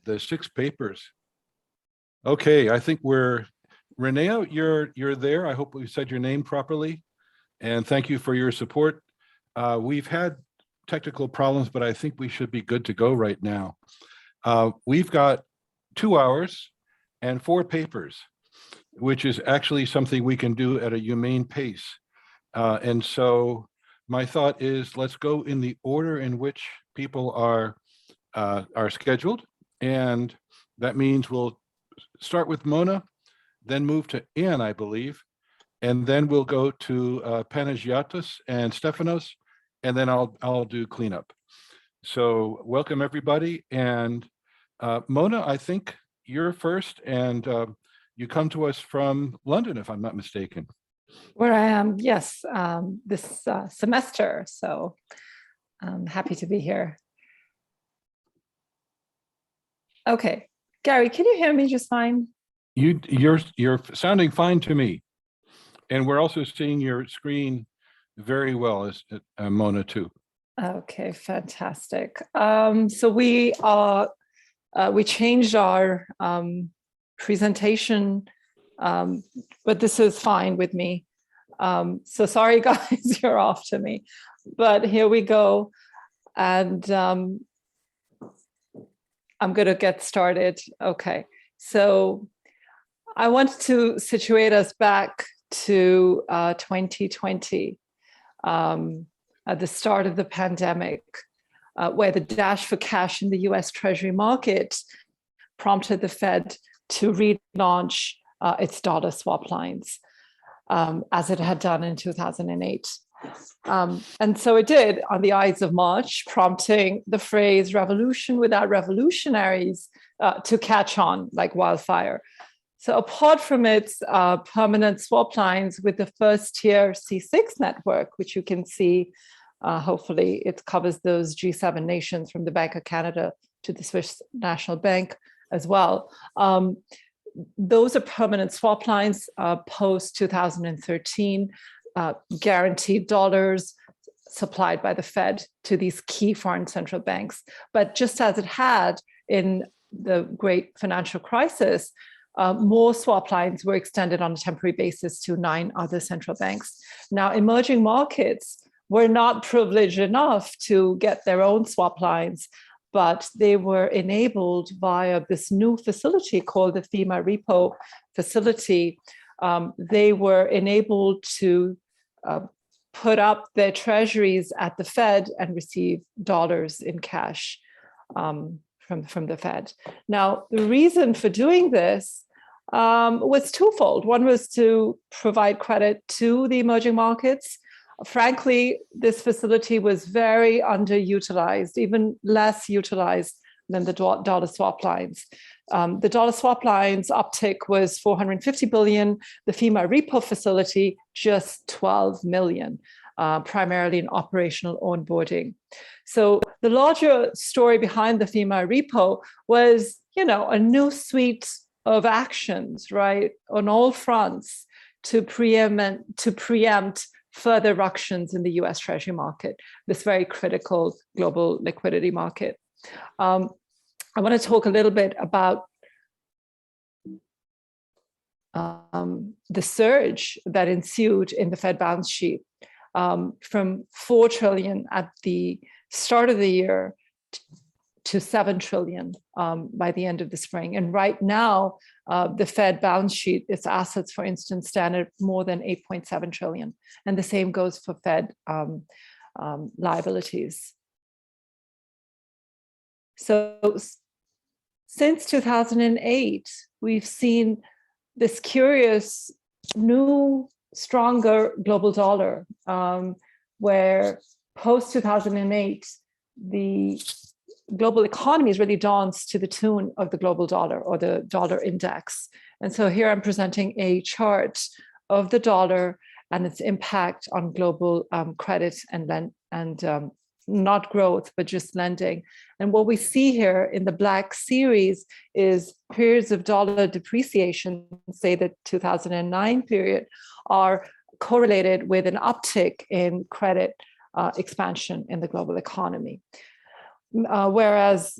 the 6 papers. Okay, I think Renea, you're there. I hope we said your name properly. And thank you for your support. We've had technical problems, but I think we should be good to go right now. We've got 2 hours and 4 papers, which is actually something we can do at a humane pace. And so my thought is, let's go in the order in which people are scheduled. And that means we'll start with Mona, then move to Anne, I believe, and then we'll go to Panagiotis and Stefanos, and then I'll do cleanup. So welcome everybody. And Mona, I think you're first, and you come to us from London, if I'm not mistaken. Where I am, yes, this semester. So I'm happy to be here. Okay, Gary, can you hear me just fine? You're sounding fine to me. And we're also seeing your screen very well, as Mona too. Okay, fantastic. So we changed our presentation, but this is fine with me. So sorry, guys, you're off to me, but here we go. And I'm going to get started. Okay, so I want to situate us back to 2020, at the start of the pandemic, where the dash for cash in the US Treasury market prompted the Fed to relaunch its dollar swap lines, as it had done in 2008. And so it did on the Ides of March, prompting the phrase "revolution without revolutionaries" to catch on like wildfire. So apart from its permanent swap lines with the first tier C6 network, which you can see, hopefully it covers those G7 nations from the Bank of Canada to the Swiss National Bank as well. Those are permanent swap lines post 2013, guaranteed dollars supplied by the Fed to these key foreign central banks. But just as it had in the great financial crisis, more swap lines were extended on a temporary basis to 9 other central banks. Now, emerging markets were not privileged enough to get their own swap lines, but they were enabled via this new facility called the FEMA repo facility. They were enabled to put up their treasuries at the Fed and receive dollars in cash from the Fed. Now, the reason for doing this was twofold. One was to provide credit to the emerging markets. Frankly, this facility was very underutilized, even less utilized than the dollar swap lines. The dollar swap lines uptick was 450 billion, the FEMA repo facility just 12 million, primarily in operational onboarding. So the larger story behind the FEMA repo was, a new suite of actions, right, on all fronts to preempt further ructions in the US Treasury market, this very critical global liquidity market. I want to talk a little bit about the surge that ensued in the Fed balance sheet from 4 trillion at the start of the year to 7 trillion by the end of the spring. And right now, the Fed balance sheet, its assets, for instance, stand at more than 8.7 trillion. And the same goes for Fed liabilities. So since 2008, we've seen this curious new, stronger global dollar, where post 2008, the global economy has really danced to the tune of the global dollar or the dollar index. And so here I'm presenting a chart of the dollar and its impact on global credit and not growth, but just lending. And what we see here in the black series is periods of dollar depreciation, say the 2009 period, are correlated with an uptick in credit expansion in the global economy. Whereas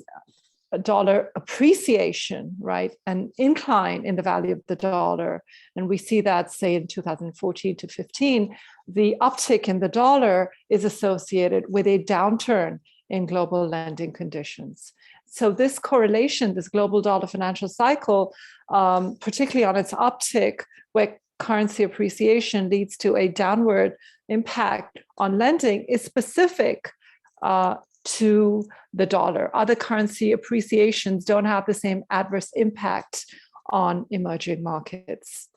a dollar appreciation, right, an incline in the value of the dollar. And we see that, say, in 2014 to 15, the uptick in the dollar is associated with a downturn in global lending conditions. So this correlation, this global dollar financial cycle, particularly on its uptick, where currency appreciation leads to a downward impact on lending, is specific to the dollar. Other currency appreciations don't have the same adverse impact on emerging markets.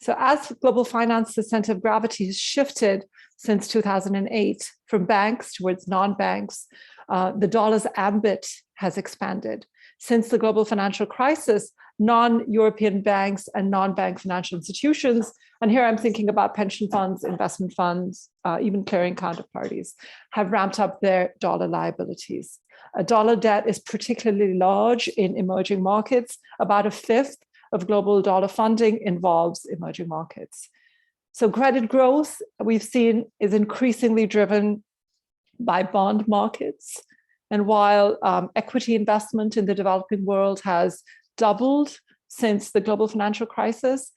So as global finance's center of gravity has shifted since 2008 from banks towards non-banks, the dollar's ambit has expanded. Since the global financial crisis, non-European banks and non-bank financial institutions, and here I'm thinking about pension funds, investment funds, even clearing counterparties, have ramped up their dollar liabilities. A dollar debt is particularly large in emerging markets. About a fifth of global dollar funding involves emerging markets. So credit growth, we've seen, is increasingly driven by bond markets. And while equity investment in the developing world has doubled since the global financial crisis,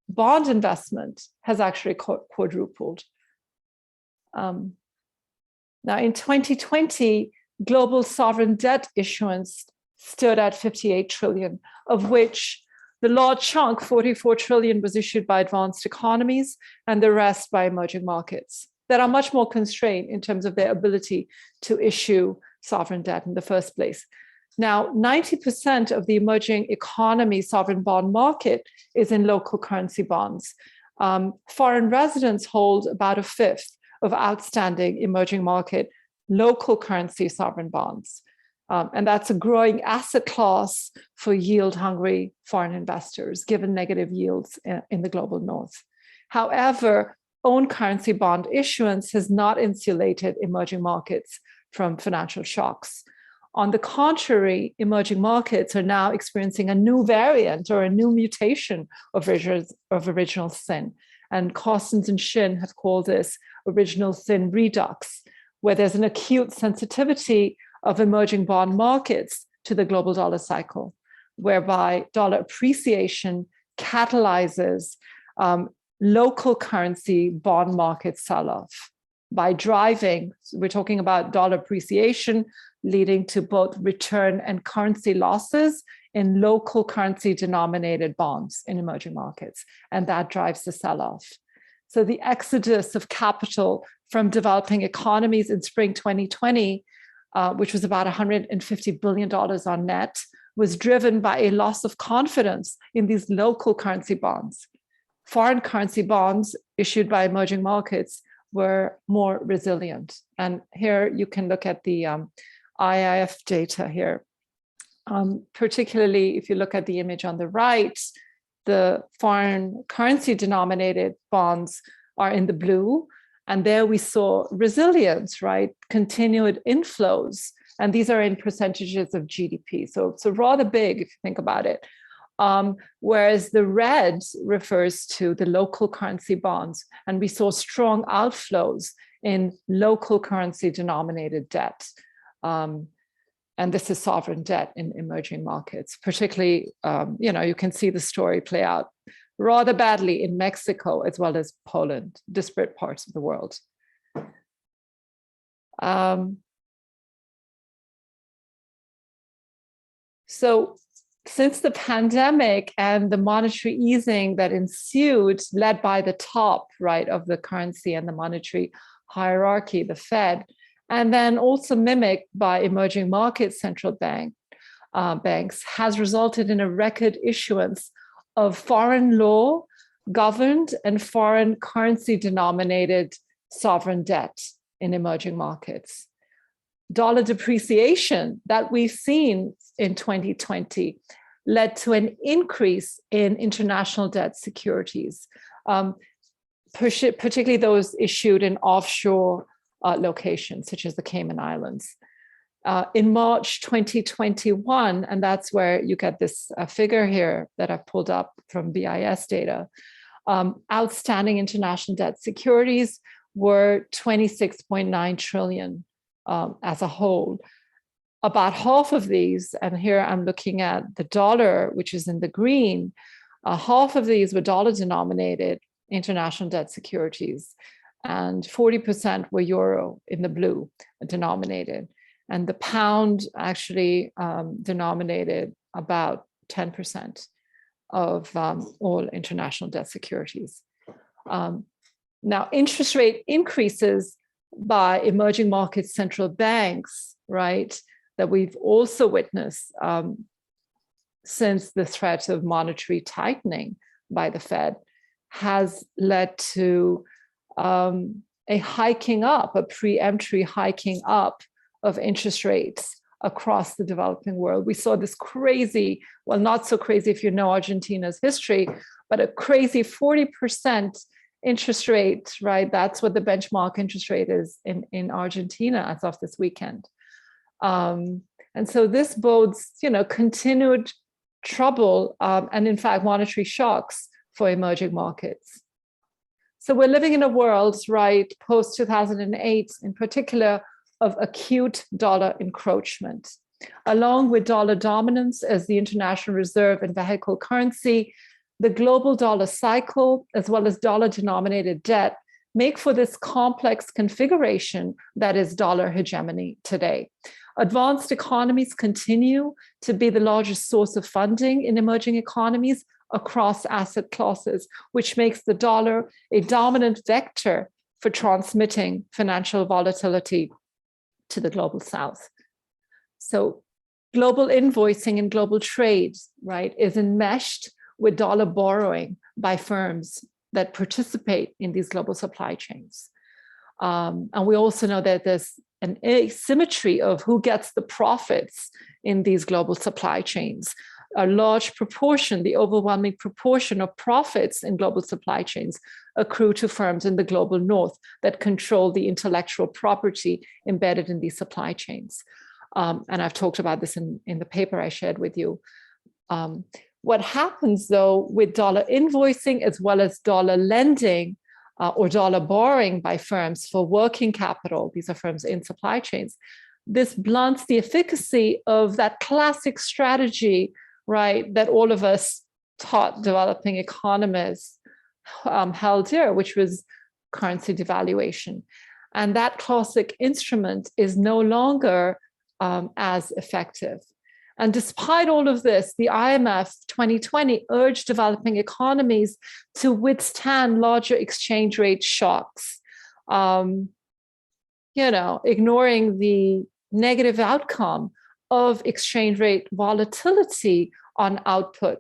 bond investment has actually quadrupled. Now, in 2020, global sovereign debt issuance stood at 58 trillion, of which the large chunk, 44 trillion, was issued by advanced economies and the rest by emerging markets that are much more constrained in terms of their ability to issue sovereign debt in the first place. Now, 90% of the emerging economy sovereign bond market is in local currency bonds. Foreign residents hold about a fifth of outstanding emerging market local currency sovereign bonds. And that's a growing asset class for yield-hungry foreign investors, given negative yields in the global north. However, own currency bond issuance has not insulated emerging markets from financial shocks. On the contrary, emerging markets are now experiencing a new variant or a new mutation of original sin. And Carstens and Shin have called this original sin redux, where there's an acute sensitivity of emerging bond markets to the global dollar cycle, whereby dollar appreciation catalyzes local currency bond market sell-off by driving, we're talking about dollar appreciation leading to both return and currency losses in local currency denominated bonds in emerging markets, and that drives the sell-off. So the exodus of capital from developing economies in spring 2020, which was about $150 billion on net, was driven by a loss of confidence in these local currency bonds. Foreign currency bonds issued by emerging markets were more resilient. And here you can look at the IIF data here. Particularly if you look at the image on the right, the foreign currency denominated bonds are in the blue. And there we saw resilience, right? Continued inflows. And these are in percentages of GDP. So rather big if you think about it. Whereas the red refers to the local currency bonds. And we saw strong outflows in local currency denominated debt. And this is sovereign debt in emerging markets, particularly, you can see the story play out rather badly in Mexico as well as Poland, disparate parts of the world. So since the pandemic and the monetary easing that ensued, led by the top, right, of the currency and the monetary hierarchy, the Fed, and then also mimicked by emerging market central banks, has resulted in a record issuance of foreign law governed and foreign currency denominated sovereign debt in emerging markets. Dollar depreciation that we've seen in 2020 led to an increase in international debt securities, particularly those issued in offshore locations, such as the Cayman Islands. In March 2021, and that's where you get this figure here that I've pulled up from BIS data, outstanding international debt securities were 26.9 trillion as a whole. about half of these, and here I'm looking at the dollar, which is in the green, half of these were dollar-denominated international debt securities, and 40% were euro in the blue denominated. And the pound actually denominated about 10% of all international debt securities. Now, interest rate increases by emerging market central banks, right, that we've also witnessed since the threat of monetary tightening by the Fed has led to a hiking up, a preemptory hiking up of interest rates across the developing world. We saw this crazy, well, not so crazy if you know Argentina's history, but a crazy 40% interest rate, right? That's what the benchmark interest rate is in Argentina as of this weekend. And so this bodes, continued trouble and in fact, monetary shocks for emerging markets. So we're living in a world, right, post-2008 in particular, of acute dollar encroachment. Along with dollar dominance as the international reserve and vehicle currency, the global dollar cycle, as well as dollar-denominated debt, make for this complex configuration that is dollar hegemony today. Advanced economies continue to be the largest source of funding in emerging economies across asset classes, which makes the dollar a dominant vector for transmitting financial volatility to the global south. So global invoicing and global trade, right, is enmeshed with dollar borrowing by firms that participate in these global supply chains. And we also know that there's an asymmetry of who gets the profits in these global supply chains. A large proportion, the overwhelming proportion of profits in global supply chains accrue to firms in the global north that control the intellectual property embedded in these supply chains. And I've talked about this in the paper I shared with you. What happens though with dollar invoicing as well as dollar lending or dollar borrowing by firms for working capital, these are firms in supply chains, this blunts the efficacy of that classic strategy, right, that all of us taught developing economists held dear, which was currency devaluation. And that classic instrument is no longer as effective. And despite all of this, the IMF 2020 urged developing economies to withstand larger exchange rate shocks, ignoring the negative outcome of exchange rate volatility on output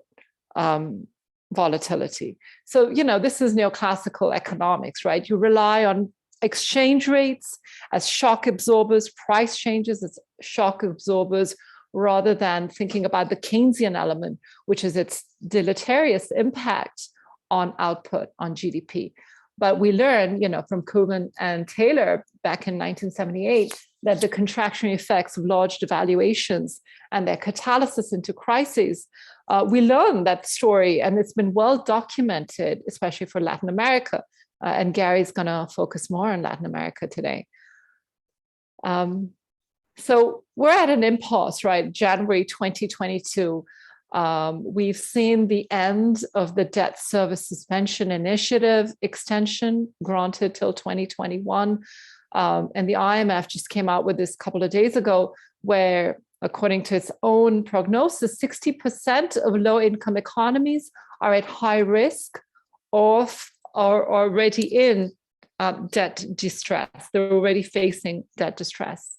volatility. So, this is neoclassical economics, right? You rely on exchange rates as shock absorbers, price changes as shock absorbers, rather than thinking about the Keynesian element, which is its deleterious impact on output, on GDP. But we learned, from Krugman and Taylor back in 1978, that the contractionary effects of large devaluations and their catalysis into crises, we learned that story, and it's been well documented, especially for Latin America. And Gary's going to focus more on Latin America today. So we're at an impasse, right? January 2022. We've seen the end of the debt service suspension initiative extension granted till 2021. And the IMF just came out with this a couple of days ago, where according to its own prognosis, 60% of low-income economies are at high risk of or already in debt distress. They're already facing debt distress.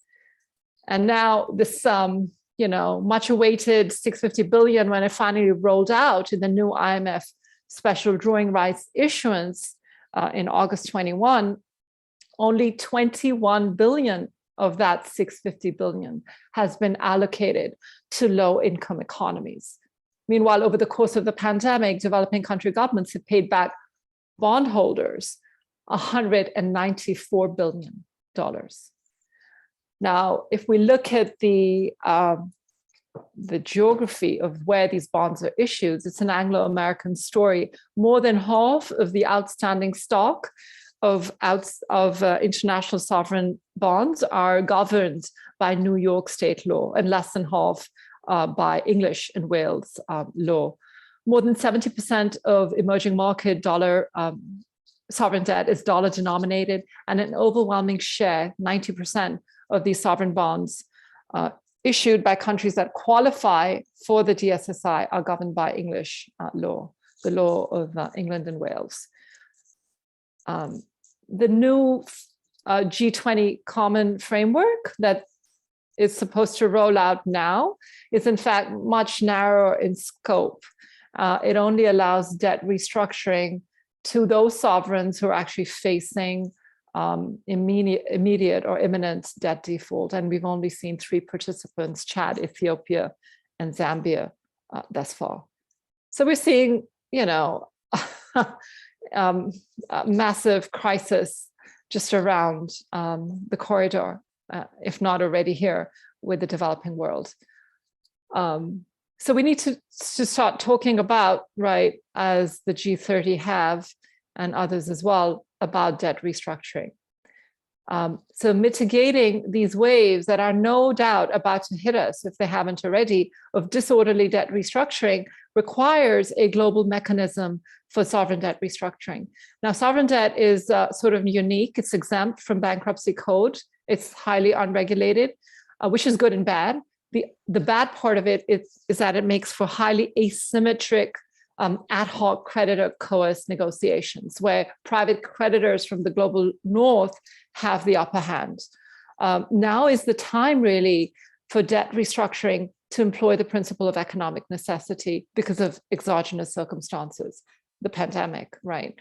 And now this, much awaited 650 billion, when it finally rolled out in the new IMF special drawing rights issuance in August 21, only 21 billion of that 650 billion has been allocated to low-income economies. Meanwhile, over the course of the pandemic, developing country governments have paid back bondholders $194 billion. Now, if we look at the geography of where these bonds are issued, it's an Anglo-American story. More than half of the outstanding stock international sovereign bonds are governed by New York state law, and less than half by English and Wales law. More than 70% of emerging market dollar sovereign debt is dollar denominated, and an overwhelming share, 90% of these sovereign bonds issued by countries that qualify for the DSSI are governed by English law, the law of England and Wales. The new G20 common framework that is supposed to roll out now is in fact much narrower in scope. It only allows debt restructuring to those sovereigns who are actually facing immediate or imminent debt default. And we've only seen 3 participants, Chad, Ethiopia, and Zambia thus far. So we're seeing, you know, a massive crisis just around the corridor, if not already here with the developing world. So we need to start talking about, right, as the G30 have, and others as well, about debt restructuring. So mitigating these waves that are no doubt about to hit us, if they haven't already, of disorderly debt restructuring requires a global mechanism for sovereign debt restructuring. Now, sovereign debt is sort of unique. It's exempt from bankruptcy code. It's highly unregulated, which is good and bad. The bad part of it is that it makes for highly asymmetric ad hoc creditor coerced negotiations, where private creditors from the global north have the upper hand. Now is the time really for debt restructuring to employ the principle of economic necessity because of exogenous circumstances, the pandemic, right?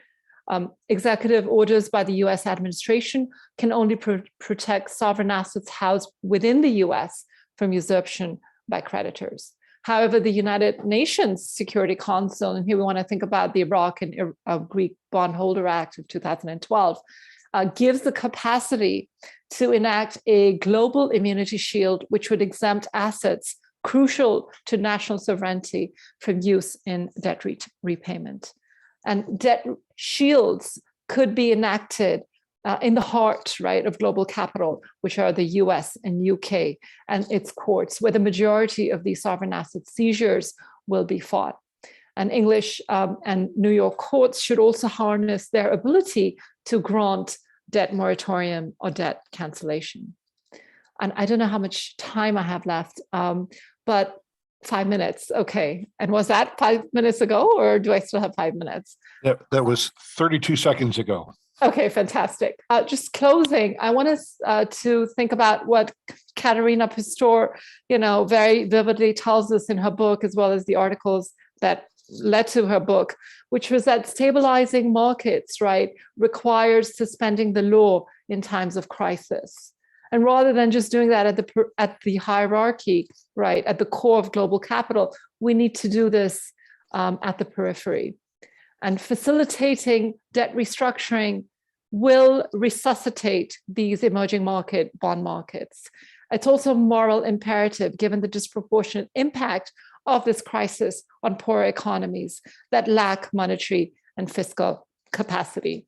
Executive orders by the US administration can only protect sovereign assets housed within the US from usurpation by creditors. However, the United Nations Security Council, and here we want to think about the Iraq and Greek Bondholder Act of 2012, gives the capacity to enact a global immunity shield, which would exempt assets crucial to national sovereignty from use in debt repayment. And debt shields could be enacted in the heart, right, of global capital, which are the US and UK and its courts, where the majority of these sovereign asset seizures will be fought. And English and New York courts should also harness their ability to grant debt moratorium or debt cancellation. And I don't know how much time I have left, but 5 minutes, okay. And was that 5 minutes ago, or do I still have 5 minutes? That was 32 seconds ago. Okay, fantastic. Just closing, I want us to think about what Katerina Pastor, you know, very vividly tells us in her book, as well as the articles that led to her book, which was that stabilizing markets, right, requires suspending the law in times of crisis. And rather than just doing that at the hierarchy, right, at the core of global capital, we need to do this at the periphery. And facilitating debt restructuring will resuscitate these emerging market bond markets. It's also a moral imperative, given the disproportionate impact of this crisis on poor economies that lack monetary and fiscal capacity,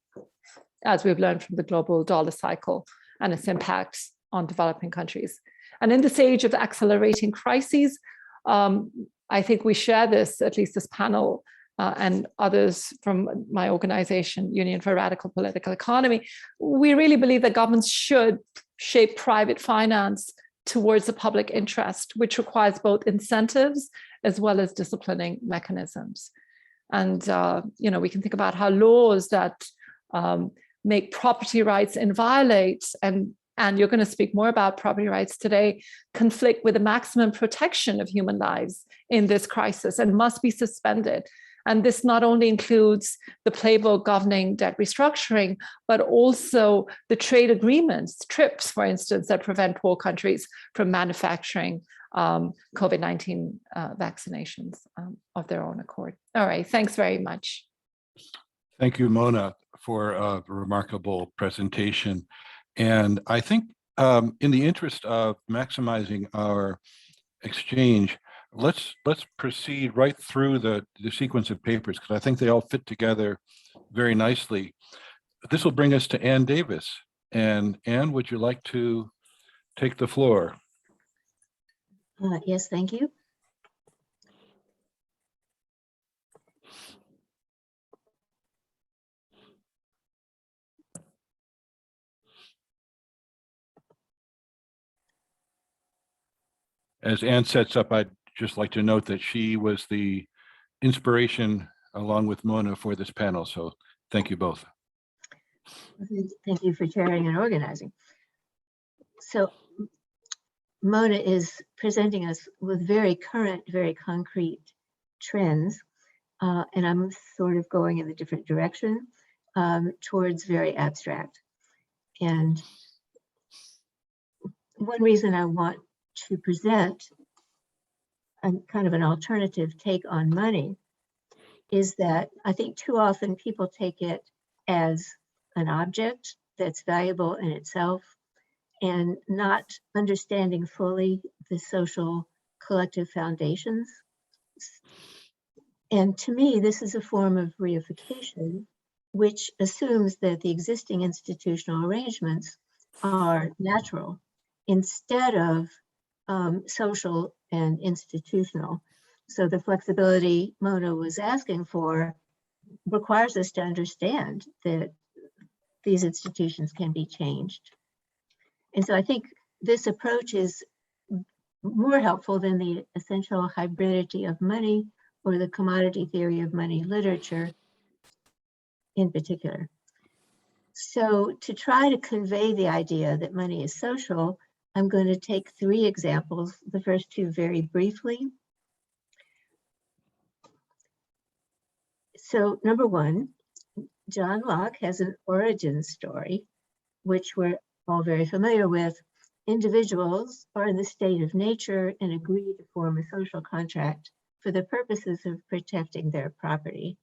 as we've learned from the global dollar cycle and its impacts on developing countries. And in this age of accelerating crises, I think we share this, at least this panel, and others from my organization, Union for Radical Political Economy, we really believe that governments should shape private finance towards the public interest, which requires both incentives as well as disciplining mechanisms. And you know, we can think about how laws that make property rights inviolate, and you're going to speak more about property rights today, conflict with the maximum protection of human lives in this crisis and must be suspended. And this not only includes the playbook governing debt restructuring, but also the trade agreements, TRIPS, for instance, that prevent poor countries from manufacturing COVID-19 vaccinations of their own accord. All right, thanks very much. Thank you, Mona, for a remarkable presentation. And I think in the interest of maximizing our exchange, let's proceed right through the sequence of papers, because I think they all fit together very nicely. this will bring us to Ann Davis. And Ann, would you like to take the floor? Yes, thank you. As Ann sets up, I'd just like to note that she was the inspiration along with Mona for this panel. So thank you both. Thank you for chairing and organizing. So Mona is presenting us with very current, very concrete trends. And I'm sort of going in a different direction towards very abstract. And one reason I want to present a kind of an alternative take on money is that I think too often people take it as an object that's valuable in itself and not understanding fully the social collective foundations. And to me, this is a form of reification, which assumes that the existing institutional arrangements are natural instead of social and institutional. So the flexibility Mona was asking for requires us to understand that these institutions can be changed. And so I think this approach is more helpful than the essential hybridity of money or the commodity theory of money literature in particular. So to try to convey the idea that money is social, I'm going to take three examples, the first two very briefly. So number one, John Locke has an origin story, which we're all very familiar with. Individuals are in the state of nature and agree to form a social contract for the purposes of protecting their property.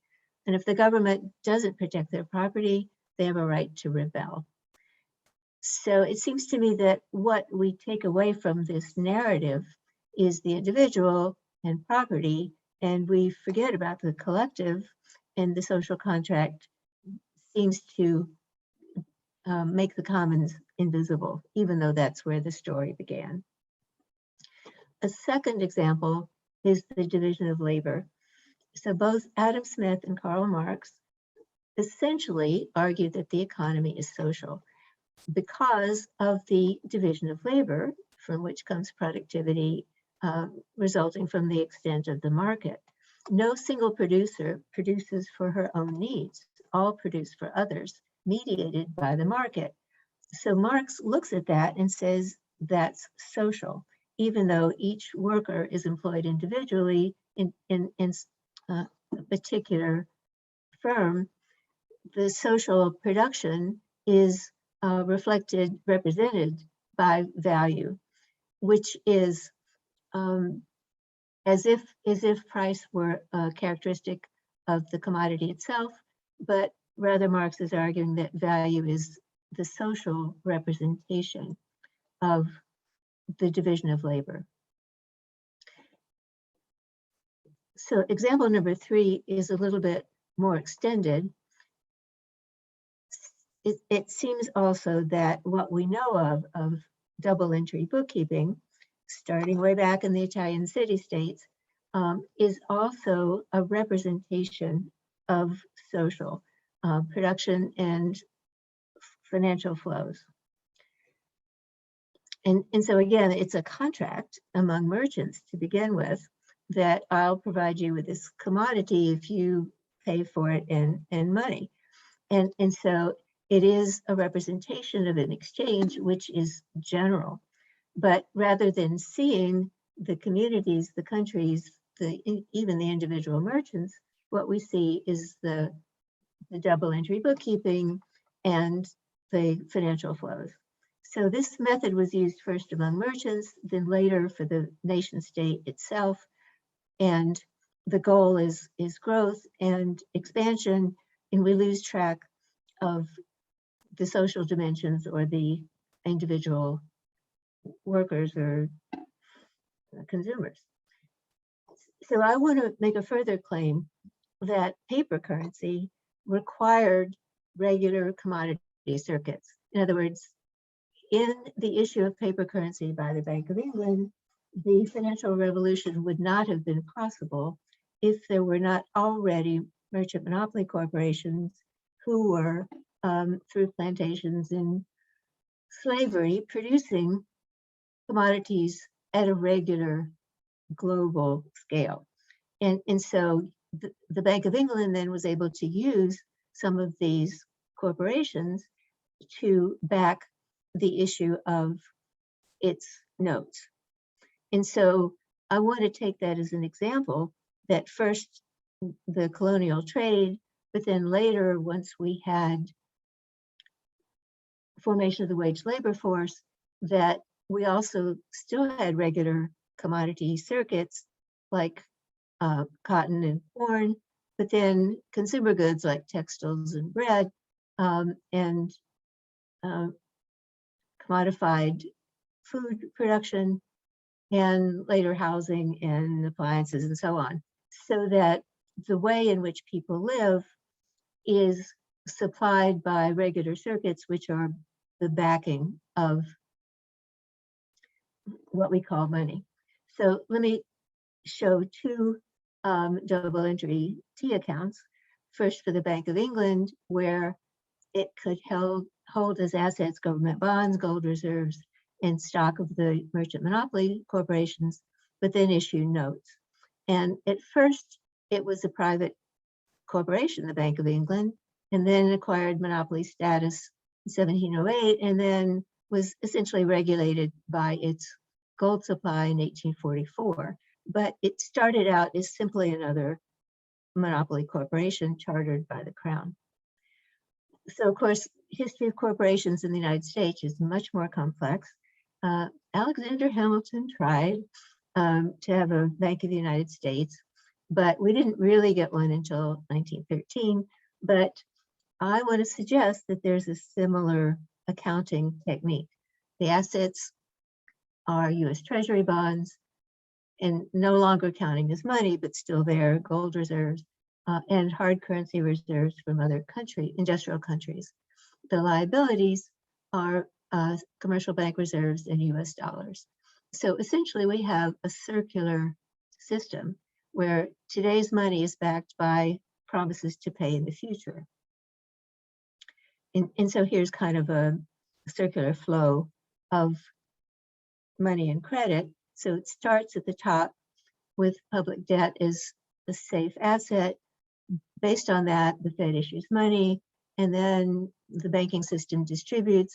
And if the government doesn't protect their property, they have a right to rebel. So it seems to me that what we take away from this narrative is the individual and property, and we forget about the collective, and the social contract seems to make the commons invisible, even though that's where the story began. A second example is the division of labor. So both Adam Smith and Karl Marx essentially argued that the economy is social because of the division of labor, from which comes productivity resulting from the extent of the market. No single producer produces for her own needs, all produce for others, mediated by the market. So Marx looks at that and says that's social, even though each worker is employed individually in a particular firm. The social production is represented by value, which is as if price were a characteristic of the commodity itself, but rather Marx is arguing that value is the social representation of the division of labor. So example number three is a little bit more extended. It seems also that what we know of double entry bookkeeping, starting way back in the Italian city-states, is also a representation of social production and financial flows. And so again, it's a contract among merchants to begin with, that I'll provide you with this commodity if you pay for it in money. And so it is a representation of an exchange which is general. But rather than seeing the communities, the countries, even the individual merchants, what we see is the double entry bookkeeping and the financial flows. So this method was used first among merchants, then later for the nation state itself. And the goal is growth and expansion, and we lose track of the social dimensions or the individual workers or consumers. So I want to make a further claim that paper currency required regular commodity circuits. In other words, in the issue of paper currency by the Bank of England, the financial revolution would not have been possible if there were not already merchant monopoly corporations who were, through plantations in slavery, producing commodities at a regular global scale. And so the Bank of England then was able to use some of these corporations to back the issue of its notes. And so I want to take that as an example that first the colonial trade, but then later, once we had formation of the wage labor force, that we also still had regular commodity circuits like cotton and corn, but then consumer goods like textiles and bread, and commodified food production, and later housing and appliances and so on. So that the way in which people live is supplied by regular circuits, which are the backing of what we call money. So let me show two double entry T accounts. First for the Bank of England, where it could hold as assets government bonds, gold reserves, and stock of the merchant monopoly corporations, but then issue notes. And at first, it was a private corporation, the Bank of England, and then acquired monopoly status in 1708, and then was essentially regulated by its gold supply in 1844. But it started out as simply another monopoly corporation chartered by the Crown. So, of course, history of corporations in the United States is much more complex. Alexander Hamilton tried to have a Bank of the United States, but we didn't really get one until 1913. But I want to suggest that there's a similar accounting technique. The assets are US Treasury bonds, and no longer counting as money, but still there, gold reserves, and hard currency reserves from other industrial countries. The liabilities are commercial bank reserves and US dollars. So essentially we have a circular system where today's money is backed by promises to pay in the future. And so here's kind of a circular flow of money and credit. So it starts at the top with public debt as a safe asset. Based on that, the Fed issues money, and then the banking system distributes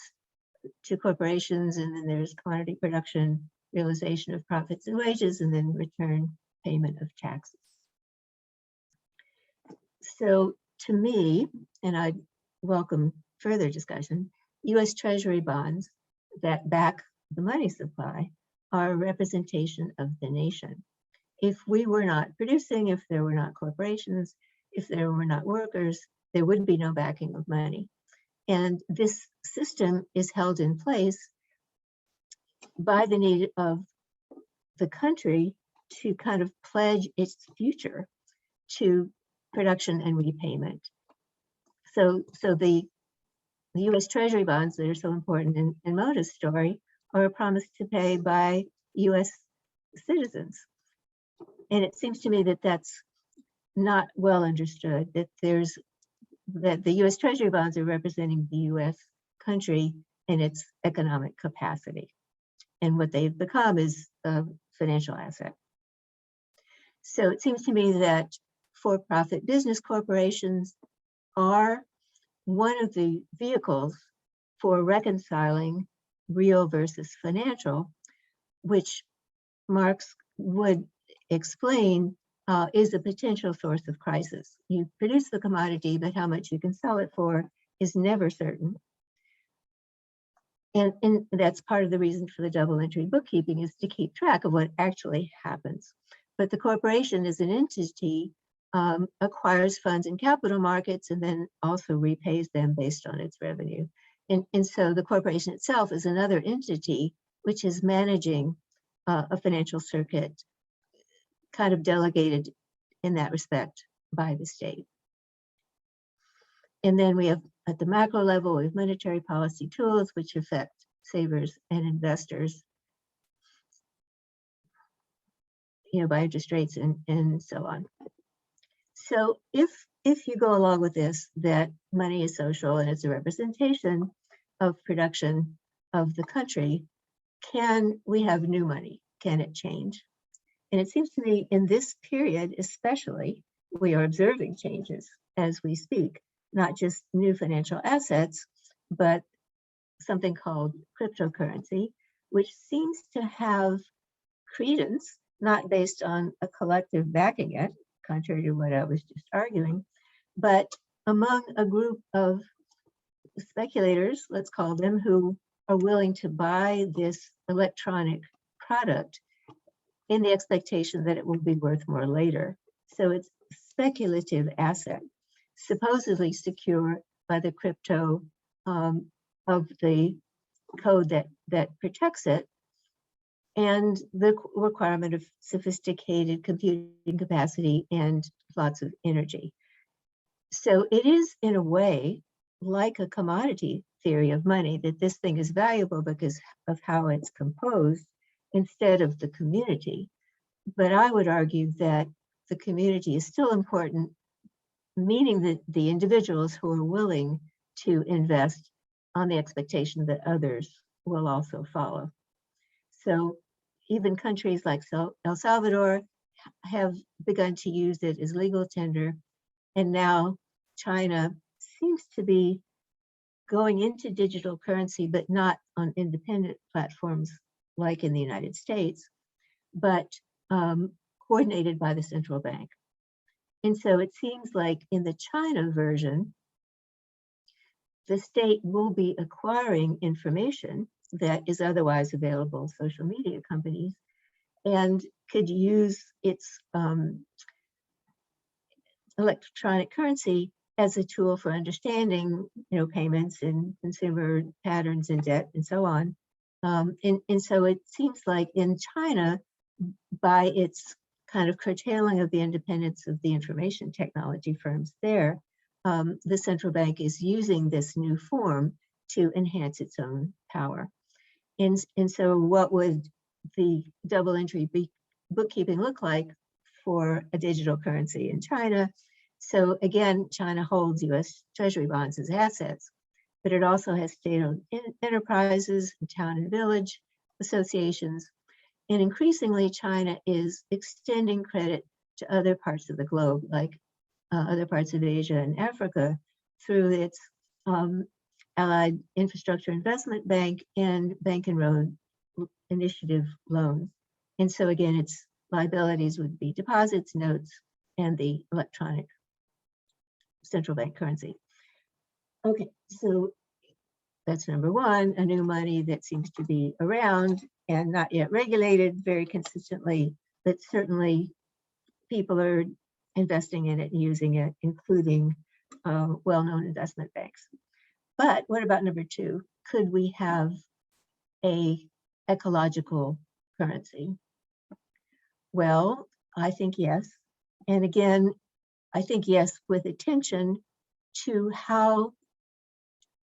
to corporations, and then there's commodity production, realization of profits and wages, and then return payment of taxes. So to me, and I welcome further discussion, US Treasury bonds that back the money supply are a representation of the nation. If we were not producing, if there were not corporations, if there were not workers, there would be no backing of money. And this system is held in place by the need of the country to kind of pledge its future to production and repayment. So the US Treasury bonds that are so important in Moda's story are a promise to pay by US citizens. And it seems to me that that's not well understood, that the US Treasury bonds are representing the US country and its economic capacity. And what they've become is a financial asset. So it seems to me that for-profit business corporations are one of the vehicles for reconciling real versus financial, which Marx would explain is a potential source of crisis. You produce the commodity, but how much you can sell it for is never certain. And that's part of the reason for the double entry bookkeeping, is to keep track of what actually happens. But the corporation as an entity acquires funds in capital markets and then also repays them based on its revenue. And so the corporation itself is another entity which is managing a financial circuit, kind of delegated in that respect by the state. And then we have at the macro level, we have monetary policy tools which affect savers and investors, by interest rates and so on. So if you go along with this, that money is social and it's a representation of production of the country, can we have new money? Can it change? And it seems to me in this period, especially, we are observing changes as we speak, not just new financial assets, but something called cryptocurrency, which seems to have credence, not based on a collective backing it, contrary to what I was just arguing, but among a group of speculators, let's call them, who are willing to buy this electronic product in the expectation that it will be worth more later. So it's a speculative asset, supposedly secure by the crypto of the code that protects it, and the requirement of sophisticated computing capacity and lots of energy. So it is, in a way, like a commodity theory of money, that this thing is valuable because of how it's composed instead of the community. But I would argue that the community is still important, meaning that the individuals who are willing to invest on the expectation that others will also follow. So even countries like El Salvador have begun to use it as legal tender, and now China seems to be going into digital currency, but not on independent platforms like in the United States, but coordinated by the central bank. And so it seems like in the China version, the state will be acquiring information that is otherwise available to social media companies and could use its electronic currency as a tool for understanding, payments and consumer patterns and debt and so on. And so it seems like in China, by its kind of curtailing of the independence of the information technology firms there, the central bank is using this new form to enhance its own power. And so what would the double entry bookkeeping look like for a digital currency in China? So again, China holds US Treasury bonds as assets, but it also has state-owned enterprises, town and village associations. And increasingly, China is extending credit to other parts of the globe, like other parts of Asia and Africa, through its Allied Infrastructure Investment Bank and Bank and Road Initiative loans. And so again, its liabilities would be deposits, notes, and the electronic central bank currency. Okay, so that's number one, a new money that seems to be around and not yet regulated very consistently, but certainly people are investing in it and using it, including well-known investment banks. But what about number two? Could we have a ecological currency? Well, I think yes. And again, I think yes, with attention to how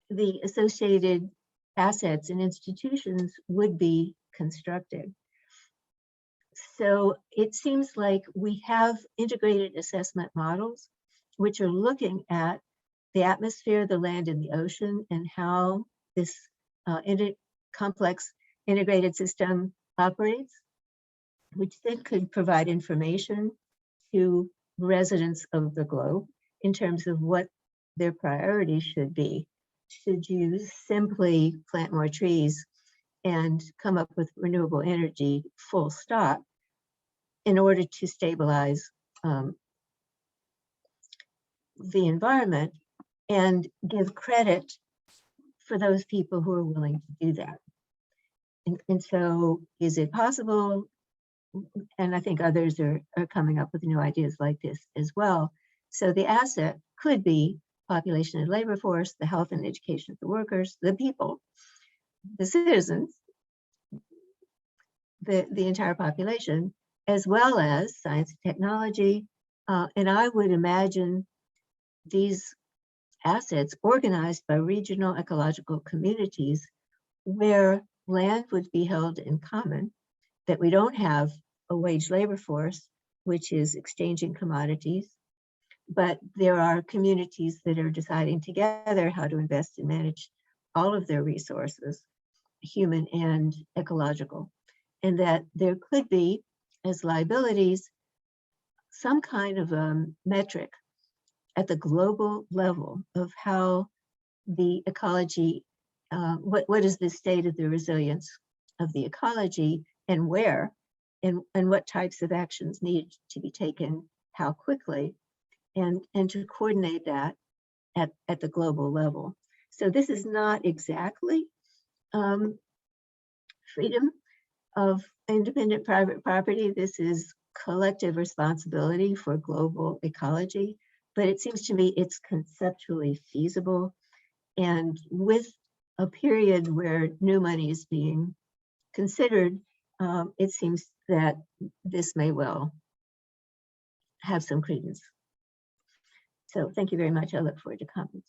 the associated assets and institutions would be constructed. So it seems like we have integrated assessment models, which are looking at the atmosphere, the land, and the ocean, and how this complex integrated system operates, which then could provide information to residents of the globe in terms of what their priorities should be. Should you simply plant more trees and come up with renewable energy, full stop, in order to stabilize the environment and give credit for those people who are willing to do that? And so is it possible? And I think others are coming up with new ideas like this as well. So the asset could be population and labor force, the health and education of the workers, the people, the citizens, the entire population, as well as science and technology. And I would imagine these assets organized by regional ecological communities where land would be held in common, that we don't have a wage labor force, which is exchanging commodities, but there are communities that are deciding together how to invest and manage all of their resources, human and ecological, and that there could be, as liabilities, some kind of a metric at the global level of how the ecology, what is the state of the resilience of the ecology, and where, and what types of actions need to be taken, how quickly, and to coordinate that at the global level. So this is not exactly freedom of independent private property. This is collective responsibility for global ecology, but it seems to me it's conceptually feasible. And with a period where new money is being considered, it seems that this may well have some credence. So thank you very much. I look forward to comments.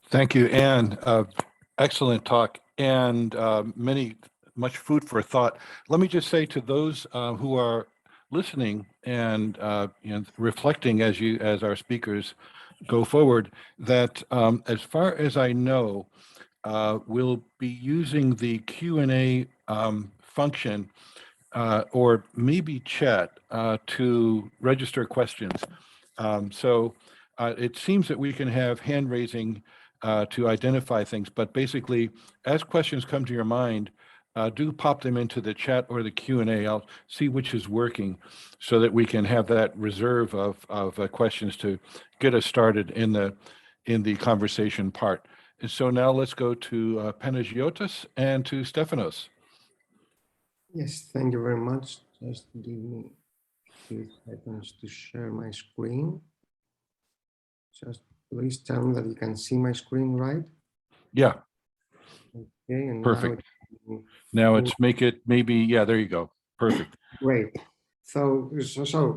Thank you, Anne. Excellent talk and much food for thought. Let me just say to those who are listening and reflecting as our speakers go forward, that as far as I know, we'll be using the Q&A function or maybe chat to register questions. So it seems that we can have hand raising to identify things, but basically, as questions come to your mind, do pop them into the chat or the Q&A. I'll see which is working so that we can have that reserve of questions to get us started in the conversation part. And so now let's go to Panagiotis and to Stefanos. Yes, thank you very much. Just give me a few seconds to share my screen. Just please tell me that you can see my screen, right? Yeah. Okay, and perfect. Now it's make it maybe, yeah, there you go. Perfect. Great. So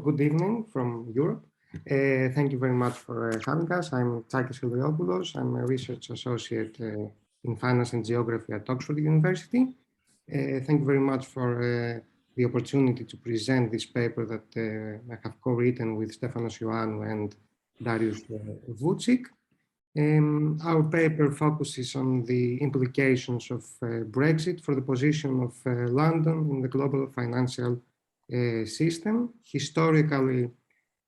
good evening from Europe. Thank you very much for having us. I'm Takis Iliopoulos. I'm a research associate in finance and geography at Oxford University. Thank you very much for the opportunity to present this paper that I have co-written with Stefanos Ioannou and Darius Vucic. Our paper focuses on the implications of Brexit for the position of London in the global financial system. Historically,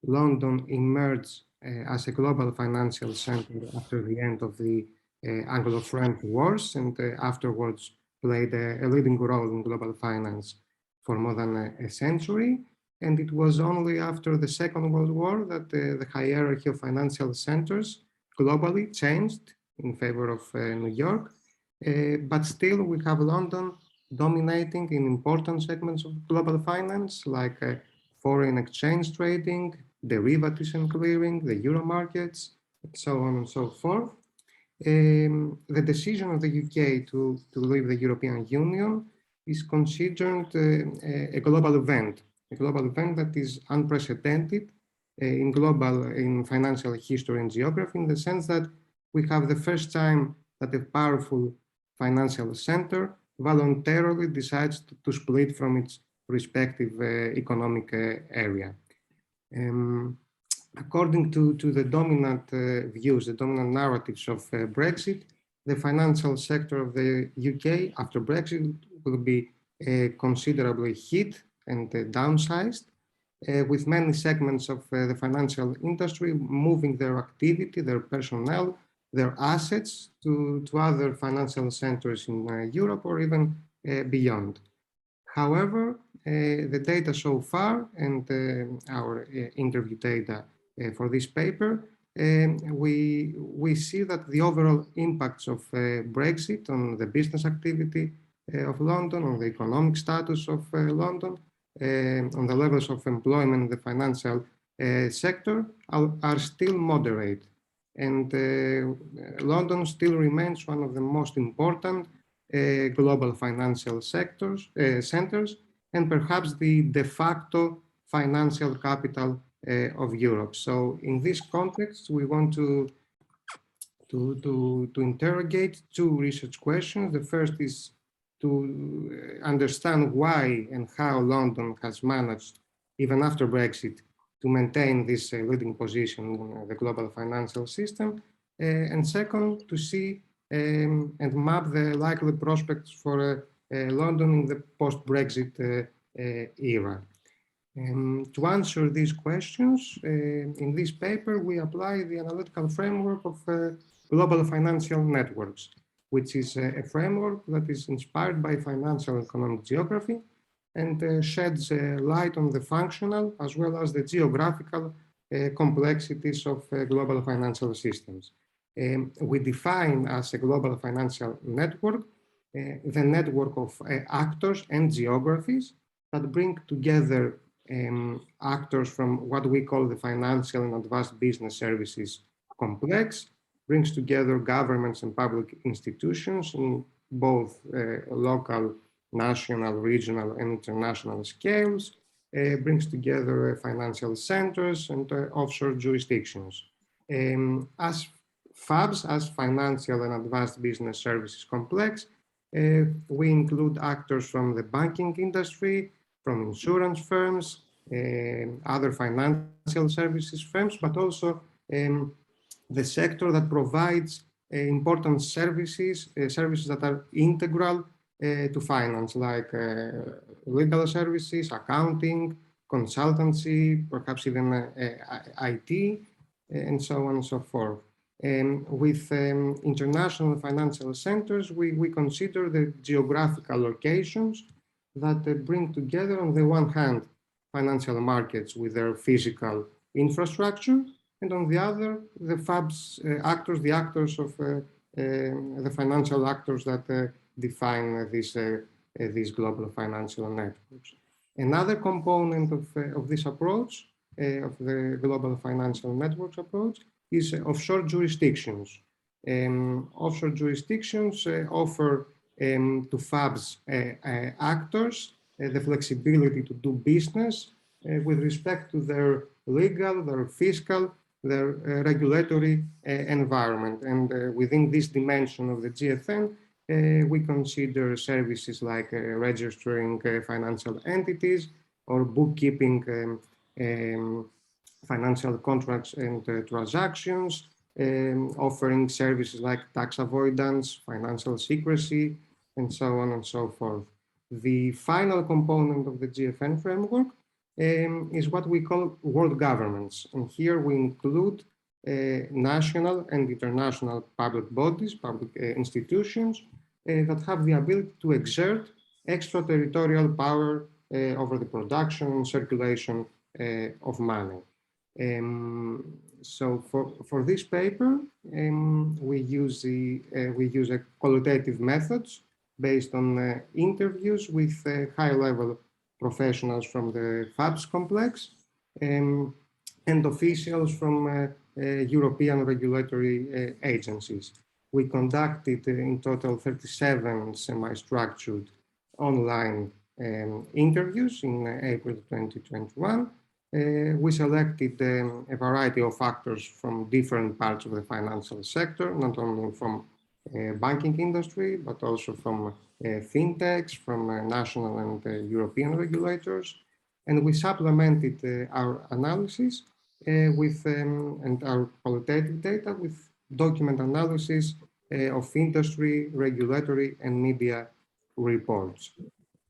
London emerged as a global financial center after the end of the Anglo-French Wars, and afterwards played a leading role in global finance for more than a century. And it was only after the Second World War that the hierarchy of financial centers globally changed in favor of New York. But still, we have London dominating in important segments of global finance, like foreign exchange trading, derivatives and clearing, the euro markets, and so on and so forth. The decision of the UK to leave the European Union is considered a global event that is unprecedented in financial history and geography, in the sense that we have the first time that a powerful financial center voluntarily decides to split from its respective economic area. According to the dominant views, the dominant narratives of Brexit, the financial sector of the UK after Brexit will be considerably hit and downsized, with many segments of the financial industry moving their activity, their personnel, their assets to other financial centers in Europe or even beyond. However, the data so far and our interview data for this paper, we see that the overall impacts of Brexit on the business activity of London, on the economic status of London, on the levels of employment in the financial sector are still moderate. And London still remains one of the most important global financial centers, and perhaps the de facto financial capital of Europe. So in this context, we want to to interrogate two research questions. The first is to understand why and how London has managed, even after Brexit, to maintain this leading position in the global financial system. And second, to see and map the likely prospects for London in the post-Brexit era. To answer these questions, in this paper, we apply the analytical framework of global financial networks, which is a framework that is inspired by financial economic geography and sheds light on the functional as well as the geographical complexities of global financial systems. We define as a global financial network the network of actors and geographies that bring together actors from what we call the financial and advanced business services complex, brings together governments and public institutions in both local, national, regional, and international scales, brings together financial centers and offshore jurisdictions. As FABs, as financial and advanced business services complex, we include actors from the banking industry, from insurance firms, other financial services firms, but also the sector that provides important services, services that are integral to finance, like legal services, accounting, consultancy, perhaps even IT, and so on and so forth. With international financial centers, we consider the geographical locations that bring together, on the one hand, financial markets with their physical infrastructure, and on the other, the FABs actors, the actors of the financial actors that define these global financial networks. Another component of this approach, of the global financial networks approach, is offshore jurisdictions. Offshore jurisdictions offer to FABs actors the flexibility to do business with respect to their legal, their fiscal, their regulatory environment. And within this dimension of the GFN, we consider services like registering financial entities or bookkeeping financial contracts and transactions, offering services like tax avoidance, financial secrecy, and so on and so forth. The final component of the GFN framework is what we call world governments. And here we include national and international public bodies, public institutions that have the ability to exert extraterritorial power over the production and circulation of money. So for this paper, we use a qualitative methods based on interviews with high-level professionals from the FABs complex and officials from European regulatory agencies. We conducted in total 37 semi-structured online interviews in April 2021. We selected a variety of actors from different parts of the financial sector, not only from banking industry, but also from fintechs, from national and European regulators. And we supplemented our analysis with and our qualitative data with document analysis of industry, regulatory, and media reports.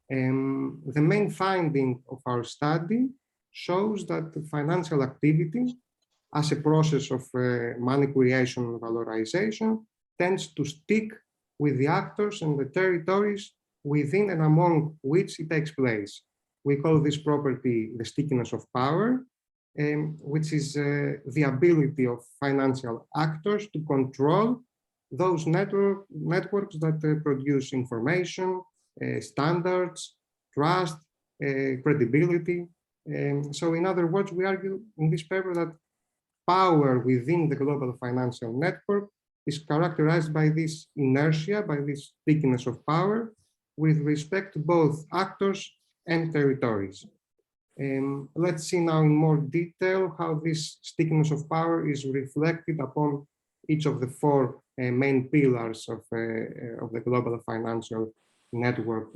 The main finding of our study shows that the financial activity as a process of money creation and valorization tends to stick with the actors and the territories within and among which it takes place. We call this property the stickiness of power, which is the ability of financial actors to control those networks that produce information, standards, trust, credibility. So in other words, we argue in this paper that power within the global financial network is characterized by this inertia, by this stickiness of power with respect to both actors and territories. Let's see now in more detail how this stickiness of power is reflected upon each of the four main pillars of the global financial network.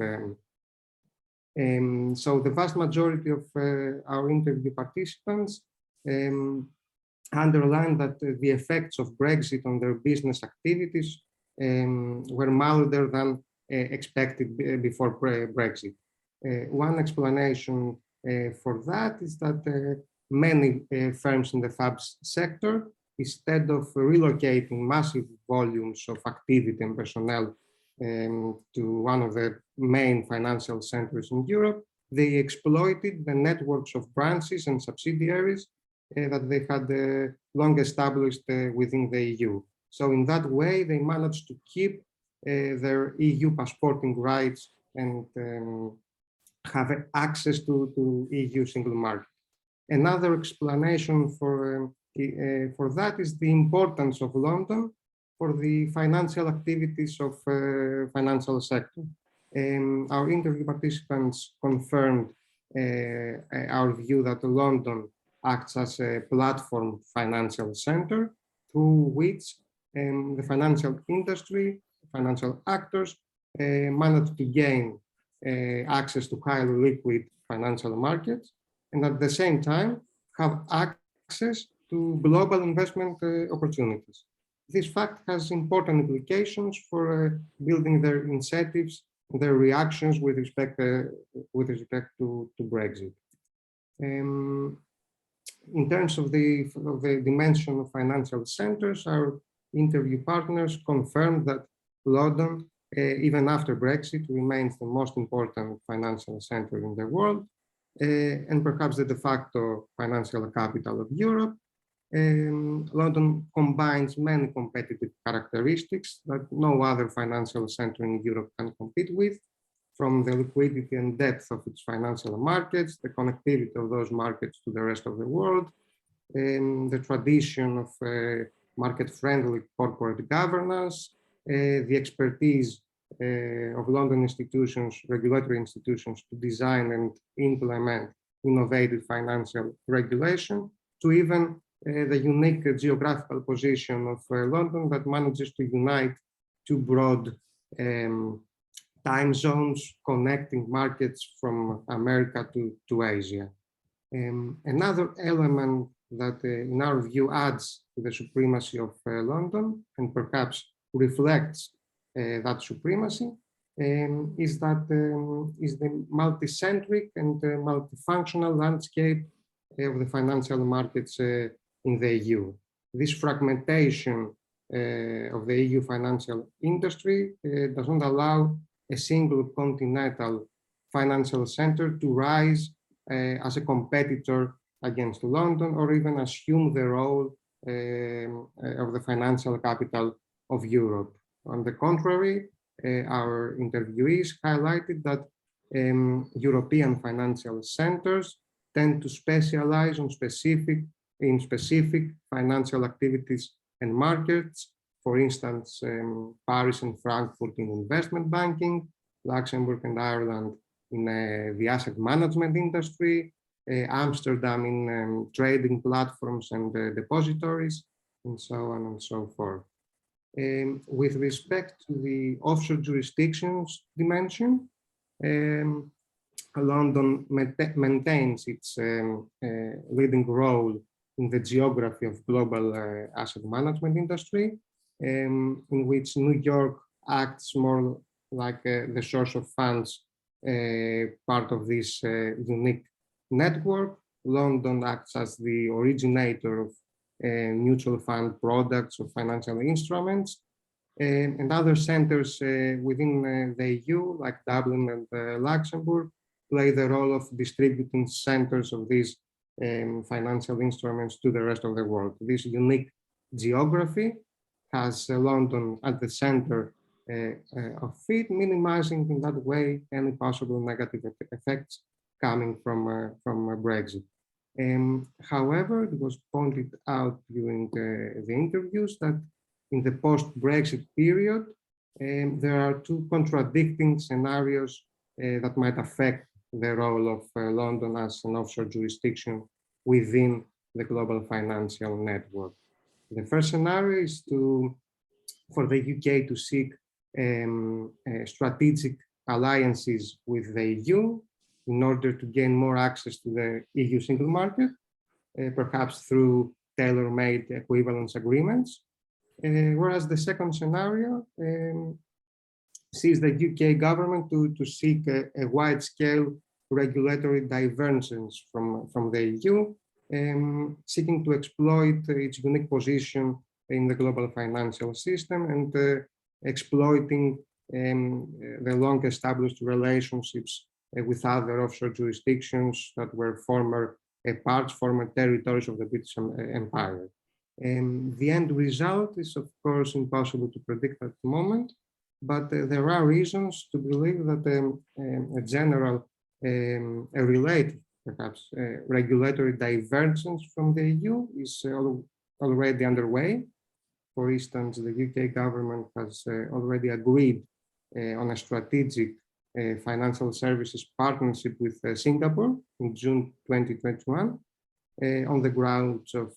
So the vast majority of our interview participants underlined that the effects of Brexit on their business activities were milder than expected before Brexit. One explanation for that is that many firms in the FABS sector, instead of relocating massive volumes of activity and personnel to one of the main financial centers in Europe, they exploited the networks of branches and subsidiaries that they had long established within the EU. So in that way, they managed to keep their EU passporting rights and have access to EU single market. Another explanation for that is the importance of London for the financial activities of financial sector. Our interview participants confirmed our view that London acts as a platform financial center through which the financial industry, financial actors manage to gain access to highly liquid financial markets, and at the same time have access to global investment opportunities. This fact has important implications for building their incentives, their reactions with respect to Brexit. In terms of the dimension of financial centers, our interview partners confirmed that London, even after Brexit, remains the most important financial center in the world, and perhaps the de facto financial capital of Europe. London combines many competitive characteristics that no other financial center in Europe can compete with, from the liquidity and depth of its financial markets, the connectivity of those markets to the rest of the world, the tradition of market-friendly corporate governance, the expertise of London institutions, regulatory institutions, to design and implement innovative financial regulation, to even the unique geographical position of London that manages to unite two broad time zones connecting markets from America to Asia. Another element that, in our view, adds to the supremacy of London and perhaps reflects that supremacy is the multicentric and multifunctional landscape of the financial markets in the EU. This fragmentation of the EU financial industry does not allow a single continental financial center to rise as a competitor against London or even assume the role of the financial capital of Europe. On the contrary, our interviewees highlighted that European financial centers tend to specialize in specific financial activities and markets. For instance, Paris and Frankfurt in investment banking, Luxembourg and Ireland in the asset management industry, Amsterdam in trading platforms and depositories, and so on and so forth. With respect to the offshore jurisdictions dimension, London maintains its leading role in the geography of global asset management industry, in which New York acts more like the source of funds, part of this unique network. London acts as the originator of mutual fund products or financial instruments, and other centers within the EU, like Dublin and Luxembourg, play the role of distributing centers of these financial instruments to the rest of the world. This unique geography has London at the center of it, minimizing in that way any possible negative effects coming from Brexit. However, it was pointed out during the interviews that in the post-Brexit period, there are two contradicting scenarios that might affect the role of London as an offshore jurisdiction within the global financial network. The first scenario is for the UK to seek strategic alliances with the EU in order to gain more access to the EU single market, perhaps through tailor-made equivalence agreements. Whereas the second scenario sees the UK government to seek a wide-scale regulatory divergence from the EU, seeking to exploit its unique position in the global financial system and exploiting the long-established relationships with other offshore jurisdictions that were former territories of the British Empire. The end result is, of course, impossible to predict at the moment, but there are reasons to believe that a general, a related, perhaps, regulatory divergence from the EU is already underway. For instance, the UK government has already agreed on a strategic financial services partnership with Singapore in June 2021 on the grounds of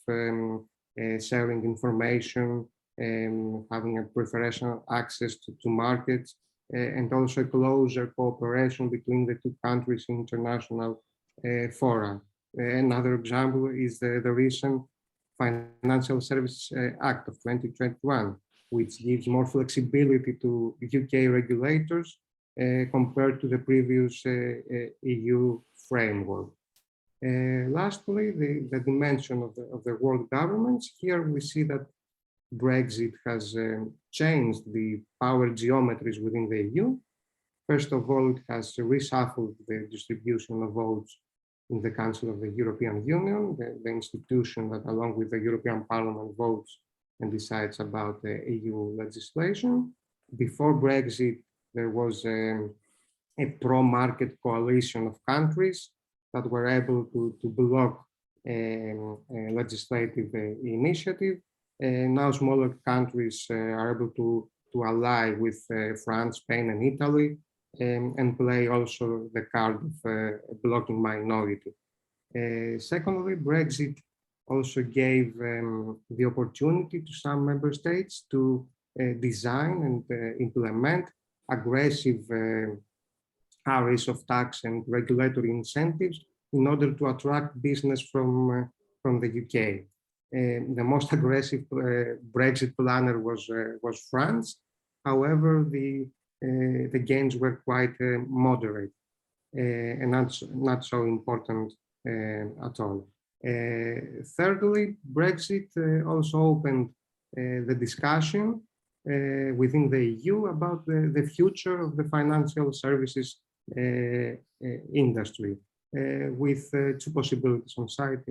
sharing information, having a preferential access to markets, and also closer cooperation between the two countries in international fora. Another example is the recent Financial Services Act of 2021, which gives more flexibility to UK regulators compared to the previous EU framework. Lastly, the dimension of the world governments. Here we see that Brexit has changed the power geometries within the EU. First of all, it has reshuffled the distribution of votes in the Council of the European Union, the institution that, along with the European Parliament, votes and decides about the EU legislation. Before Brexit, there was a pro-market coalition of countries that were able to block a legislative initiative. Now smaller countries are able to ally with France, Spain, and Italy, and play also the card of a blocking minority. Secondly, Brexit also gave the opportunity to some member states to design and implement aggressive areas of tax and regulatory incentives in order to attract business from the UK. The most aggressive Brexit planner was France. However, the gains were quite moderate and not so important at all. Thirdly, Brexit also opened the discussion within the EU about the future of the financial services industry, with two possibilities on site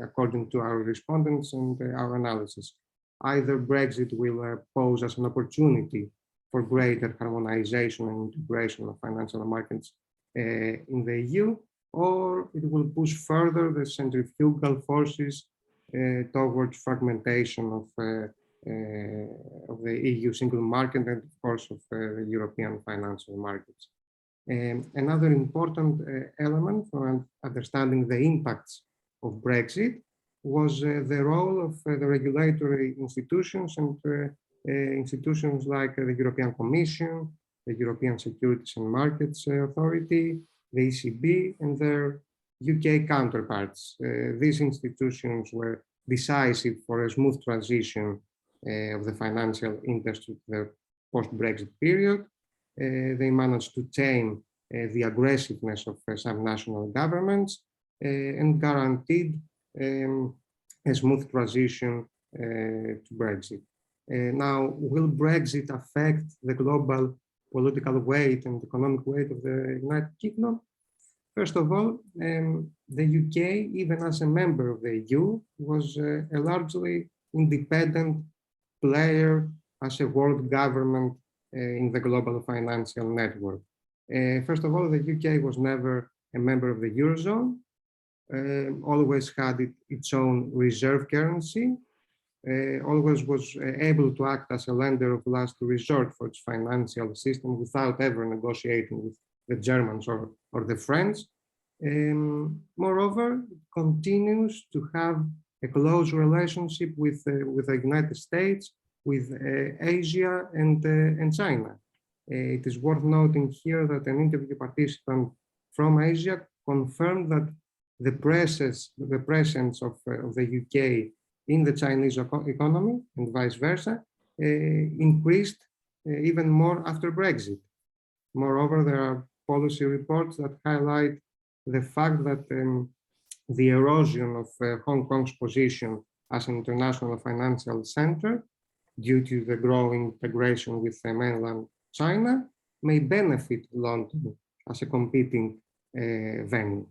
according to our respondents and our analysis. Either Brexit will pose as an opportunity for greater harmonization and integration of financial markets in the EU, or it will push further the centrifugal forces towards fragmentation of the EU single market and, of course, of the European financial markets. Another important element for understanding the impacts of Brexit was the role of the regulatory institutions and institutions like the European Commission, the European Securities and Markets Authority, the ECB, and their UK counterparts. These institutions were decisive for a smooth transition of the financial industry to the post-Brexit period. They managed to tame the aggressiveness of some national governments and guaranteed a smooth transition to Brexit. Now, will Brexit affect the global political weight and economic weight of the United Kingdom? First of all, the UK, even as a member of the EU, was a largely independent player as a world government in the global financial network. First of all, the UK was never a member of the Eurozone, always had its own reserve currency, always was able to act as a lender of last resort for its financial system without ever negotiating with the Germans or the French. Moreover, it continues to have a close relationship with the United States, with Asia and China. It is worth noting here that an interview participant from Asia confirmed that the presence of the UK in the Chinese economy and vice versa increased even more after Brexit. Moreover, there are policy reports that highlight the fact that the erosion of Hong Kong's position as an international financial center due to the growing integration with mainland China may benefit London as a competing venue.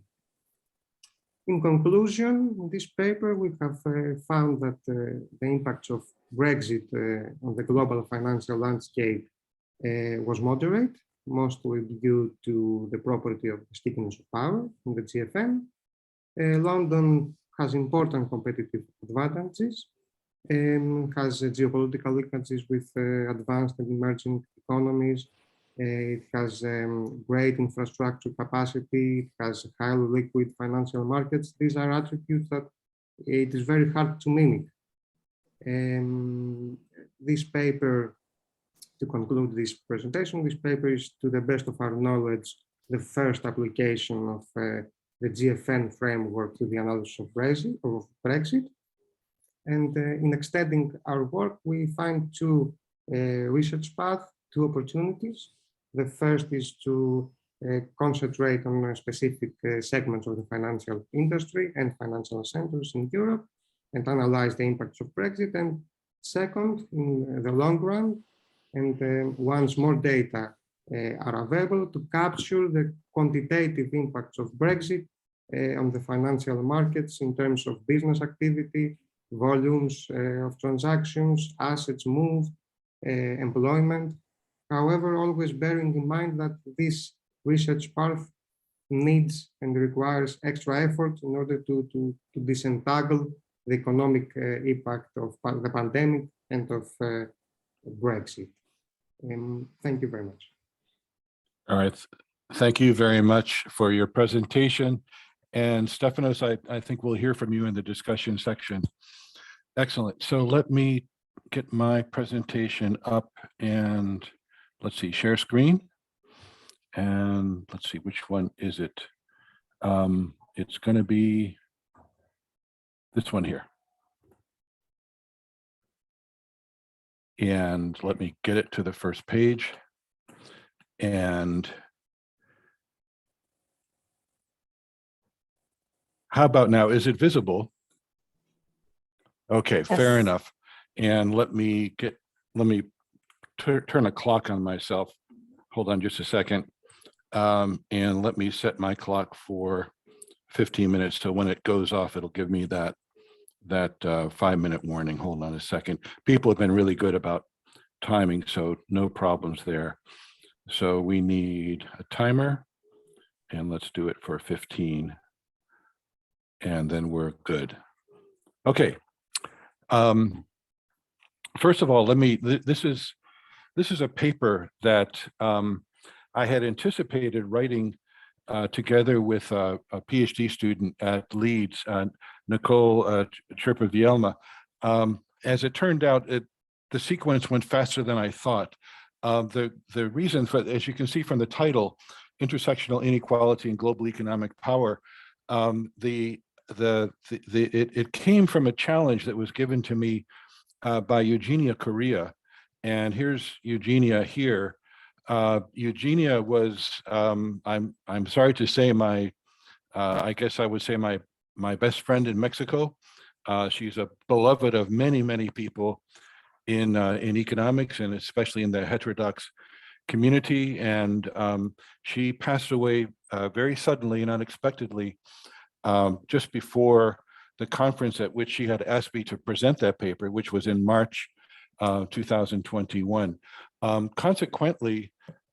In conclusion, in this paper, we have found that the impacts of Brexit on the global financial landscape was moderate, mostly due to the property of the stickiness of power in the GFM. London has important competitive advantages, has geopolitical linkages with advanced and emerging economies. It has great infrastructure capacity. It has highly liquid financial markets. These are attributes that it is very hard to mimic. This paper, to conclude this presentation, this paper is, to the best of our knowledge, the first application of the GFN framework to the analysis of Brexit. And in extending our work, we find two research paths, two opportunities. The first is to concentrate on specific segments of the financial industry and financial centers in Europe and analyze the impacts of Brexit. And second, in the long run, and once more data are available, to capture the quantitative impacts of Brexit on the financial markets in terms of business activity, volumes of transactions, assets moved, employment. However, always bearing in mind that this research path needs and requires extra effort in order to disentangle the economic impact of the pandemic and of Brexit. Thank you very much. All right. Thank you very much for your presentation. And Stefanos, I think we'll hear from you in the discussion section. Excellent. So let me get my presentation up and let's see, share screen. And let's see, which one is it? It's going to be this one here. And let me get it to the first page. And how about now? Is it visible? Okay, Yes. fair enough. And let me turn a clock on myself. Hold on just a second. And let me set my clock for 15 minutes. So when it goes off, it'll give me that 5-minute warning. Hold on a second. People have been really good about timing, so no problems there. So we need a timer, and let's do it for 15. And then we're good. Okay. First of all, this is a paper that I had anticipated writing together with a PhD student at Leeds, Nicole Chirpa-Vielma. As it turned out, the sequence went faster than I thought. The reason for, as you can see from the title, Intersectional Inequality and Global Economic Power, it came from a challenge that was given to me by Eugenia Correa. And here's Eugenia here. Eugenia was, I'm sorry to say, I guess I would say my best friend in Mexico. She's a beloved of many, many people in economics, and especially in the heterodox community. And she passed away very suddenly and unexpectedly just before the conference at which she had asked me to present that paper, which was in March 2021. Consequently,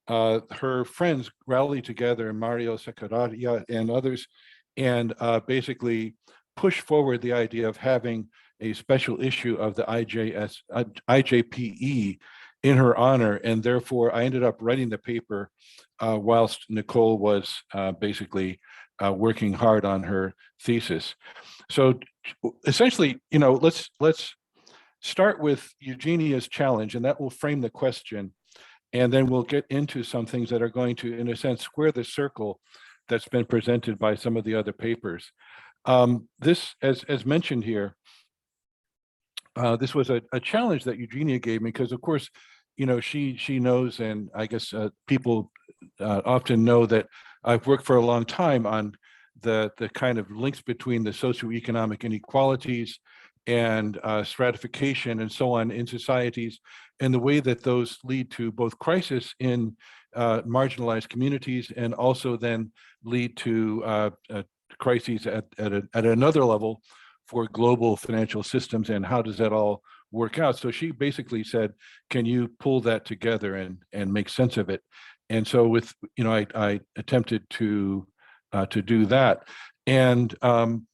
her friends rallied together, Mario Secararia and others, and basically pushed forward the idea of having a special issue of the IJPE in her honor. And therefore, I ended up writing the paper whilst Nicole was basically working hard on her thesis. So essentially, let's start with Eugenia's challenge, and that will frame the question. And then we'll get into some things that are going to, in a sense, square the circle that's been presented by some of the other papers. This, as mentioned here, this was a challenge that Eugenia gave me because, of course, she knows, and I guess people often know that I've worked for a long time on the kind of links between the socioeconomic inequalities and stratification and so on in societies, and the way that those lead to both crisis in marginalized communities and also then lead to crises at another level for global financial systems, and how does that all work out? So she basically said, can you pull that together and make sense of it? And so I attempted to do that. And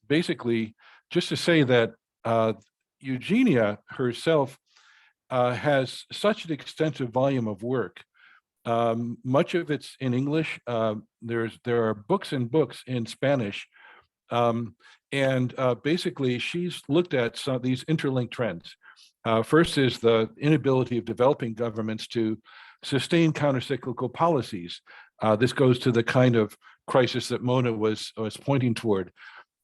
basically, just to say that Eugenia herself has such an extensive volume of work. Much of it's in English. There are books and books in Spanish. And basically, she's looked at some of these interlinked trends. First is the inability of developing governments to sustain countercyclical policies. This goes to the kind of crisis that Mona was pointing toward.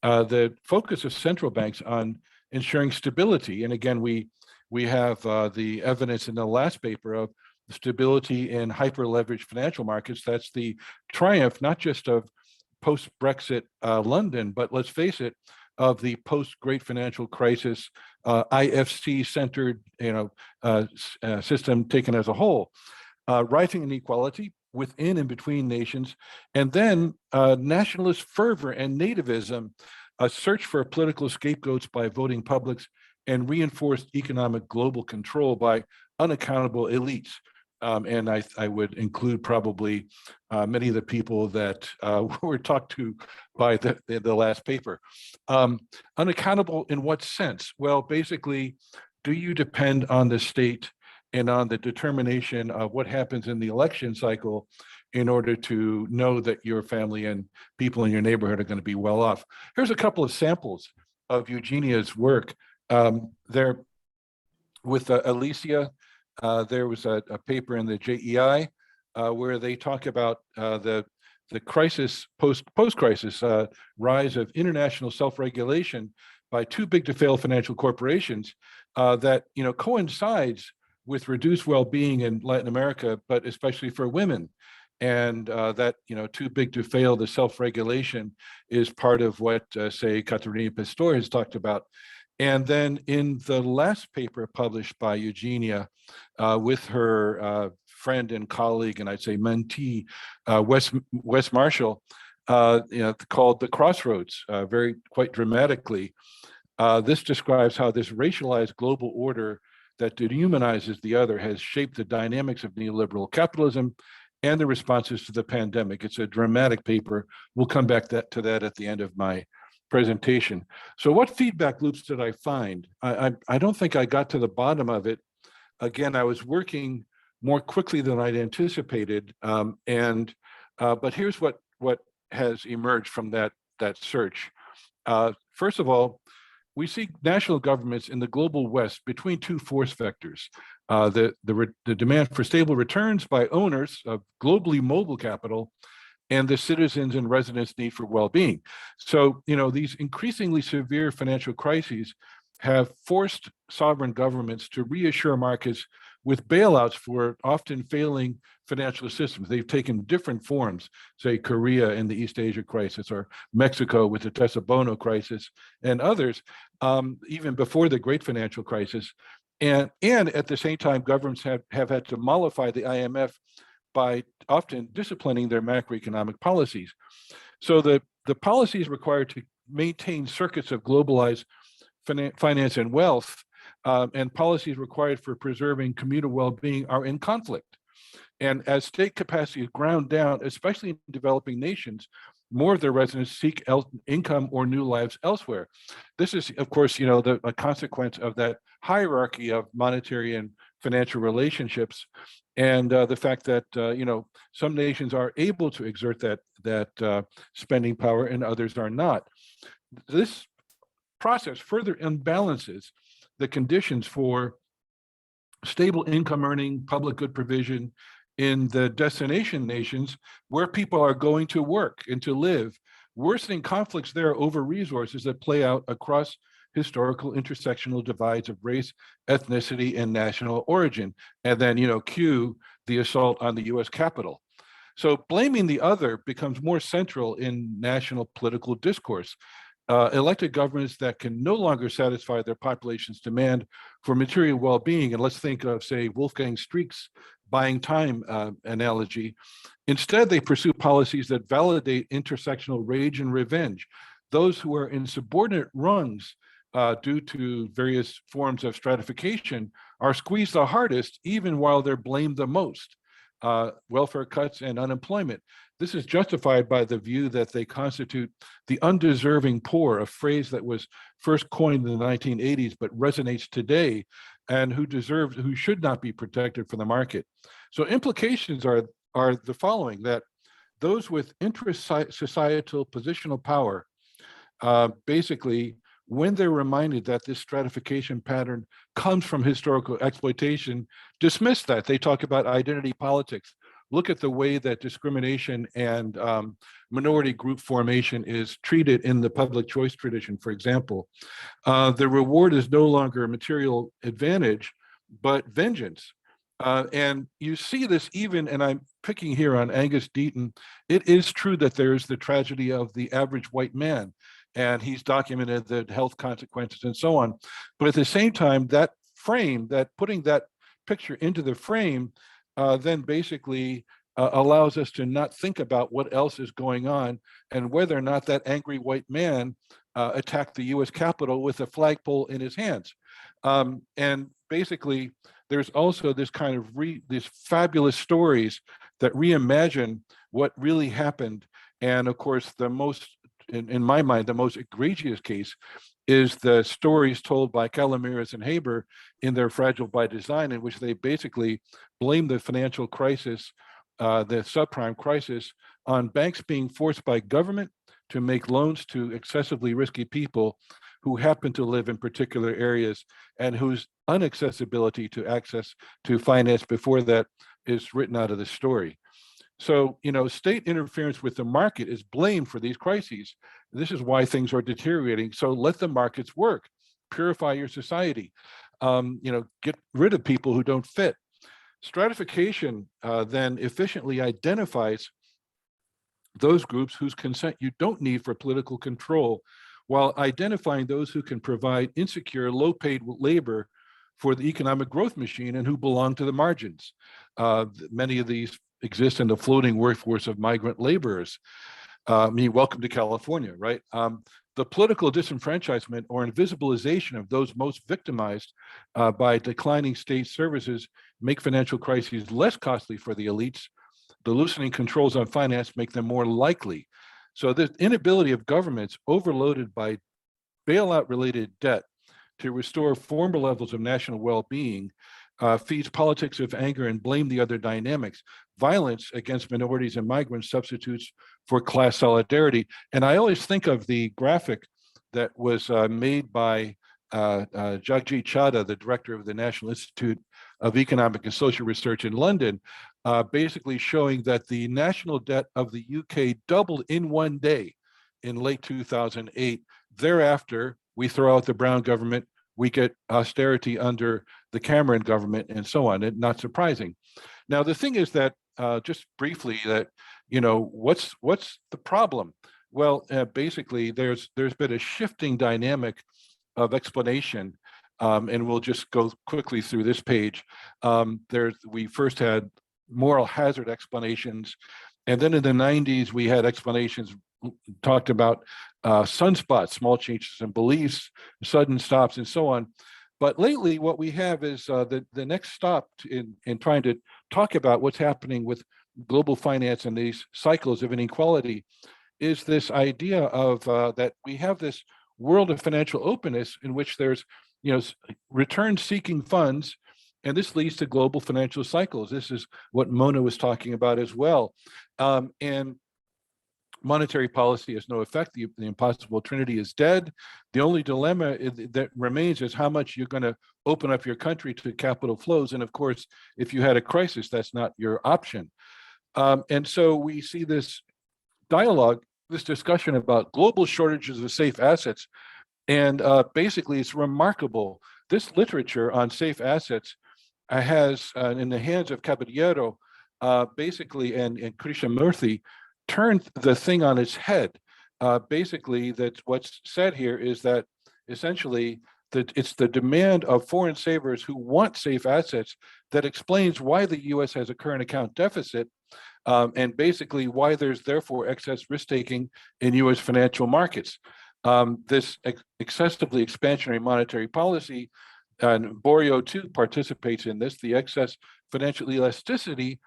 The focus of central banks on ensuring stability. And again, we have the evidence in the last paper of stability in hyper-leveraged financial markets. That's the triumph, not just of post-Brexit London, but let's face it, of the post-Great Financial Crisis IFC-centered system taken as a whole. Rising inequality within and between nations, and then nationalist fervor and nativism, a search for political scapegoats by voting publics, and reinforced economic global control by unaccountable elites. And I would include probably many of the people that were talked to by the last paper. Unaccountable in what sense? Well, basically, do you depend on the state and on the determination of what happens in the election cycle in order to know that your family and people in your neighborhood are going to be well off? Here's a couple of samples of Eugenia's work. There, with Alicia, there was a paper in the JEI where they talk about the crisis, post-crisis rise of international self-regulation by too big to fail financial corporations that coincides with reduced well-being in Latin America, but especially for women. And that, too big to fail, the self-regulation is part of what, say, Caterina Pastor has talked about. And then in the last paper published by Eugenia with her friend and colleague, and I'd say mentee, Wes Marshall, called The Crossroads, quite dramatically. This describes how this racialized global order that dehumanizes the other has shaped the dynamics of neoliberal capitalism and the responses to the pandemic. It's a dramatic paper. We'll come back to that at the end of my presentation. So what feedback loops did I find? I don't think I got to the bottom of it. Again, I was working more quickly than I'd anticipated. But here's what has emerged from that search. First of all, we see national governments in the global West between two force vectors. The demand for stable returns by owners of globally mobile capital and the citizens and residents' need for well-being. So, these increasingly severe financial crises have forced sovereign governments to reassure markets with bailouts for often failing financial systems. They've taken different forms, say Korea in the East Asia crisis, or Mexico with the Tesabono crisis, and others, even before the Great Financial Crisis. And at the same time, governments have had to mollify the IMF by often disciplining their macroeconomic policies. So the policies required to maintain circuits of globalized finance and wealth and policies required for preserving communal well-being are in conflict. And as state capacity is ground down, especially in developing nations, more of their residents seek income or new lives elsewhere. This is, of course, a consequence of that hierarchy of monetary and financial relationships, and the fact that some nations are able to exert that spending power and others are not. This process further imbalances the conditions for stable income earning, public good provision in the destination nations where people are going to work and to live, worsening conflicts there over resources that play out across historical intersectional divides of race, ethnicity, and national origin. And then, cue the assault on the US Capitol. So blaming the other becomes more central in national political discourse. Elected governments that can no longer satisfy their population's demand for material well-being, and let's think of, say, Wolfgang Streeck's buying time analogy. Instead, they pursue policies that validate intersectional rage and revenge. Those who are in subordinate rungs due to various forms of stratification are squeezed the hardest, even while they're blamed the most. Welfare cuts and unemployment. This is justified by the view that they constitute the undeserving poor, a phrase that was first coined in the 1980s but resonates today, and who should not be protected from the market. So implications are the following: that those with intra-societal positional power, basically, when they're reminded that this stratification pattern comes from historical exploitation, dismiss that. They talk about identity politics. Look at the way that discrimination and minority group formation is treated in the public choice tradition, for example. The reward is no longer a material advantage, but vengeance. And you see this even, and I'm picking here on Angus Deaton, it is true that there's the tragedy of the average white man, and he's documented the health consequences and so on. But at the same time, that frame, that putting that picture into the frame, then basically allows us to not think about what else is going on and whether or not that angry white man attacked the US Capitol with a flagpole in his hands. And basically, there's also this kind of these fabulous stories that reimagine what really happened. And of course, the most, in my mind, the most egregious case is the stories told by Calomiris and Haber in their Fragile by Design, in which they basically blame the financial crisis, the subprime crisis, on banks being forced by government to make loans to excessively risky people who happen to live in particular areas and whose inaccessibility to access to finance before that is written out of the story. So, state interference with the market is blamed for these crises. This is why things are deteriorating. So let the markets work, purify your society, get rid of people who don't fit. Stratification then efficiently identifies those groups whose consent you don't need for political control, while identifying those who can provide insecure, low-paid labor for the economic growth machine and who belong to the margins. Many of these exist in the floating workforce of migrant laborers. Welcome to California, right? The political disenfranchisement or invisibilization of those most victimized by declining state services make financial crises less costly for the elites. The loosening controls on finance make them more likely. So the inability of governments overloaded by bailout-related debt to restore former levels of national well-being feeds politics of anger and blame the other dynamics. Violence against minorities and migrants substitutes for class solidarity. And I always think of the graphic that was made by Jagjit Chadha, the director of the National Institute of Economic and Social Research in London, basically showing that the national debt of the UK doubled in one day in late 2008. Thereafter, we throw out the Brown government, we get austerity under the Cameron government and so on, and not surprising. Now, the thing is that, just briefly, that, what's the problem? Well, basically, there's been a shifting dynamic of explanation, and we'll just go quickly through this page. We first had moral hazard explanations, and then in the 90s, we had explanations talked about sunspots, small changes in beliefs, sudden stops, and so on. But lately, what we have is the next stop in trying to talk about what's happening with global finance and these cycles of inequality is this idea of that we have this world of financial openness in which there's return-seeking funds, and this leads to global financial cycles. This is what Mona was talking about as well. And monetary policy has no effect. The impossible trinity is dead. The only dilemma that remains is how much you're going to open up your country to capital flows. And of course, if you had a crisis, that's not your option. And so we see this dialogue, this discussion about global shortages of safe assets. And basically, it's remarkable. This literature on safe assets has, in the hands of Caballero, basically, and Krishnamurthy, turned the thing on its head. Basically, that what's said here is that essentially that it's the demand of foreign savers who want safe assets that explains why the U.S. has a current account deficit, and basically why there's therefore excess risk-taking in U.S. financial markets. This excessively expansionary monetary policy, and Borio too participates in this, the excess financial elasticity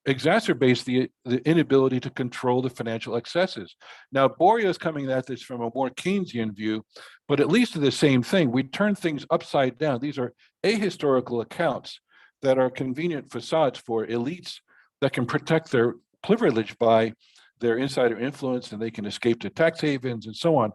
exacerbates the inability to control the financial excesses. Now, Borio is coming at this from a more Keynesian view, but at least to the same thing. We turn things upside down. These are ahistorical accounts that are convenient facades for elites that can protect their privilege by their insider influence, and they can escape to tax havens and so on.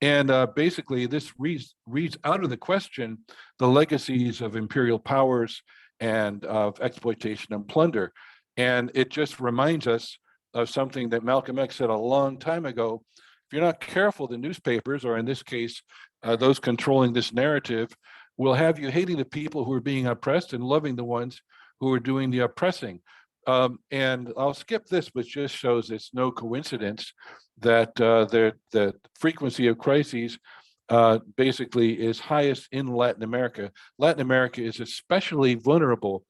And basically, this reads out of the question the legacies of imperial powers and of exploitation and plunder. And it just reminds us of something that Malcolm X said a long time ago. If you're not careful, the newspapers, or in this case, those controlling this narrative, will have you hating the people who are being oppressed and loving the ones who are doing the oppressing. And I'll skip this, which just shows it's no coincidence that the frequency of crises basically is highest in Latin America. Latin America is especially vulnerable.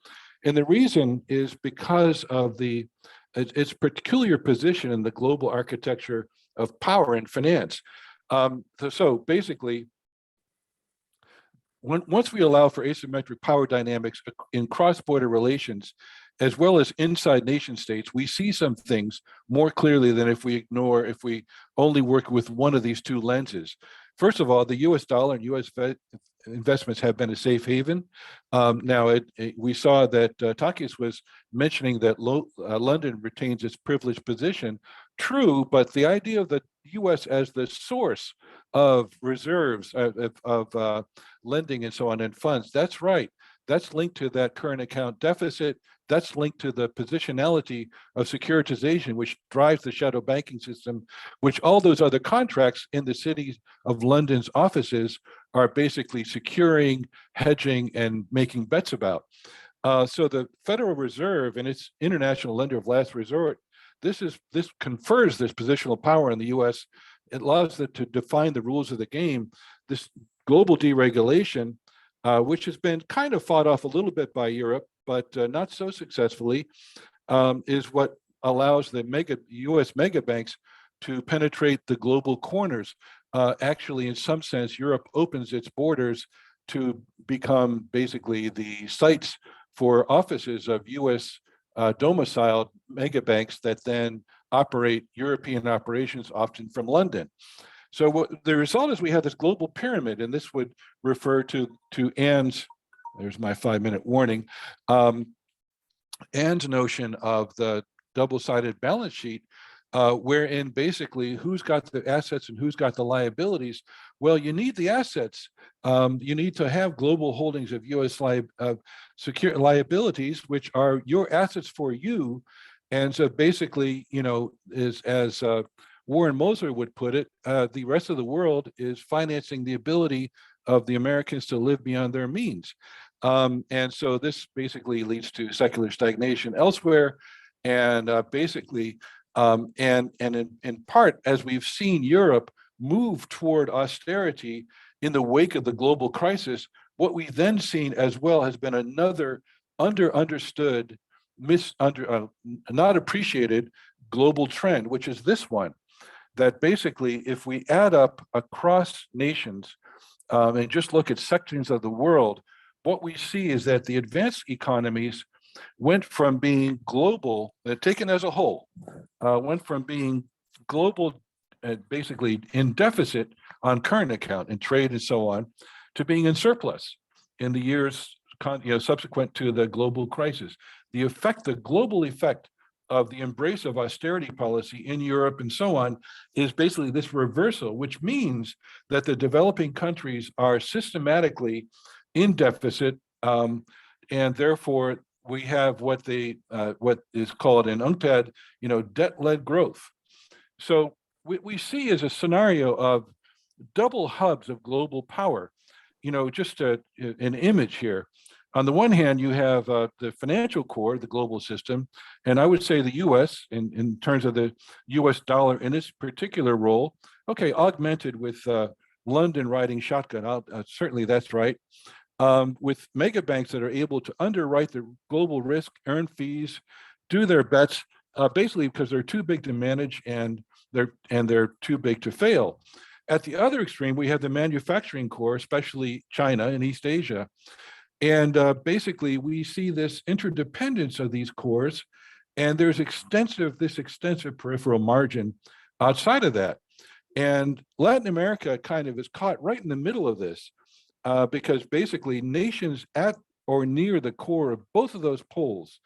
And the reason is because of its peculiar position in the global architecture of power and finance. So basically, once we allow for asymmetric power dynamics in cross-border relations, as well as inside nation states, we see some things more clearly than if we only work with one of these two lenses. First of all, the US dollar and US investments have been a safe haven. Now, we saw that Takis was mentioning that London retains its privileged position. True, but the idea of the US as the source of reserves, of lending and so on, and funds, that's right. That's linked to that current account deficit. That's linked to the positionality of securitization, which drives the shadow banking system, which all those other contracts in the cities of London's offices are basically securing, hedging, and making bets about. So the Federal Reserve and its international lender of last resort, this confers this positional power in the US. It allows it to define the rules of the game. This global deregulation, which has been kind of fought off a little bit by Europe, but not so successfully, is what allows the US mega banks to penetrate the global corners. Actually, in some sense, Europe opens its borders to become basically the sites for offices of US domiciled mega banks that then operate European operations, often from London. So what the result is, we have this global pyramid, and this would refer to Anne's, there's my 5-minute warning, Anne's notion of the double-sided balance sheet, wherein basically who's got the assets and who's got the liabilities. Well, you need the assets. You need to have global holdings of US secure liabilities, which are your assets for you. And so basically, as Warren Moser would put it, the rest of the world is financing the ability of the Americans to live beyond their means. And so this basically leads to secular stagnation elsewhere. And basically, and in part, as we've seen Europe move toward austerity in the wake of the global crisis, what we've then seen as well has been another understood, not appreciated global trend, which is this one, that basically if we add up across nations and just look at sections of the world, what we see is that the advanced economies went from being global, taken as a whole, went from being global, basically in deficit on current account and trade and so on, to being in surplus in the years subsequent to the global crisis. The global effect of the embrace of austerity policy in Europe and so on is basically this reversal, which means that the developing countries are systematically in deficit, and therefore we have what is called an UNCTAD, debt-led growth. So we see as a scenario of double hubs of global power. Just an image here. On the one hand, you have the financial core, the global system, and I would say the U.S. in terms of the U.S. dollar in its particular role, augmented with London riding shotgun. Certainly that's right. With mega banks that are able to underwrite the global risk, earn fees, do their bets, basically because they're too big to manage and they're too big to fail. At the other extreme, we have the manufacturing core, especially China and East Asia. And basically, we see this interdependence of these cores, and there's this extensive peripheral margin outside of that. And Latin America kind of is caught right in the middle of this, because basically nations at or near the core of both of those poles,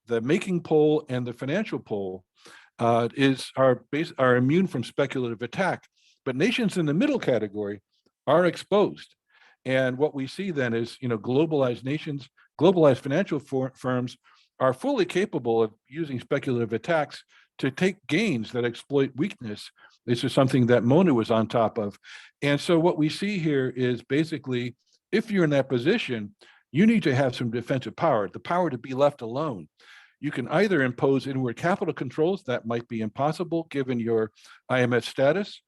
the making pole and the financial pole, are immune from speculative attack. But nations in the middle category are exposed. And what we see then is, globalized nations, globalized financial firms are fully capable of using speculative attacks to take gains that exploit weakness. This is something that Mona was on top of. And so what we see here is basically, if you're in that position, you need to have some defensive power, the power to be left alone. You can either impose inward capital controls, that might be impossible given your IMF status.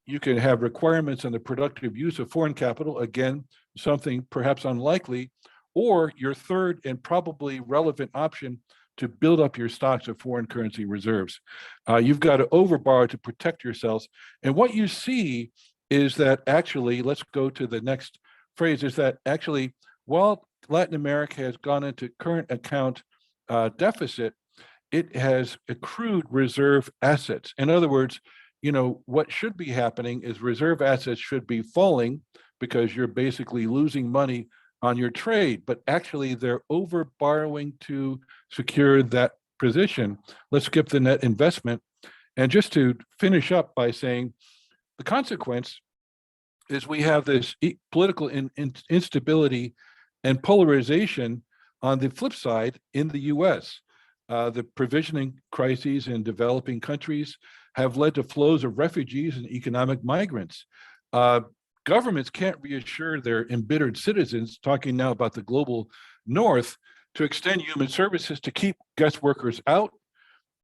You can have requirements on the productive use of foreign capital, again, something perhaps unlikely, or your third and probably relevant option to build up your stocks of foreign currency reserves. You've got to overborrow to protect yourselves. And what you see is that actually, let's go to the next phrase, is that actually, while Latin America has gone into current account deficit, it has accrued reserve assets. In other words, what should be happening is reserve assets should be falling because you're basically losing money on your trade, but actually they're over borrowing to secure that position. Let's skip the net investment. And just to finish up by saying the consequence is we have this political instability and polarization on the flip side in the US. The provisioning crises in developing countries have led to flows of refugees and economic migrants. Governments can't reassure their embittered citizens, talking now about the global north, to extend human services to keep guest workers out.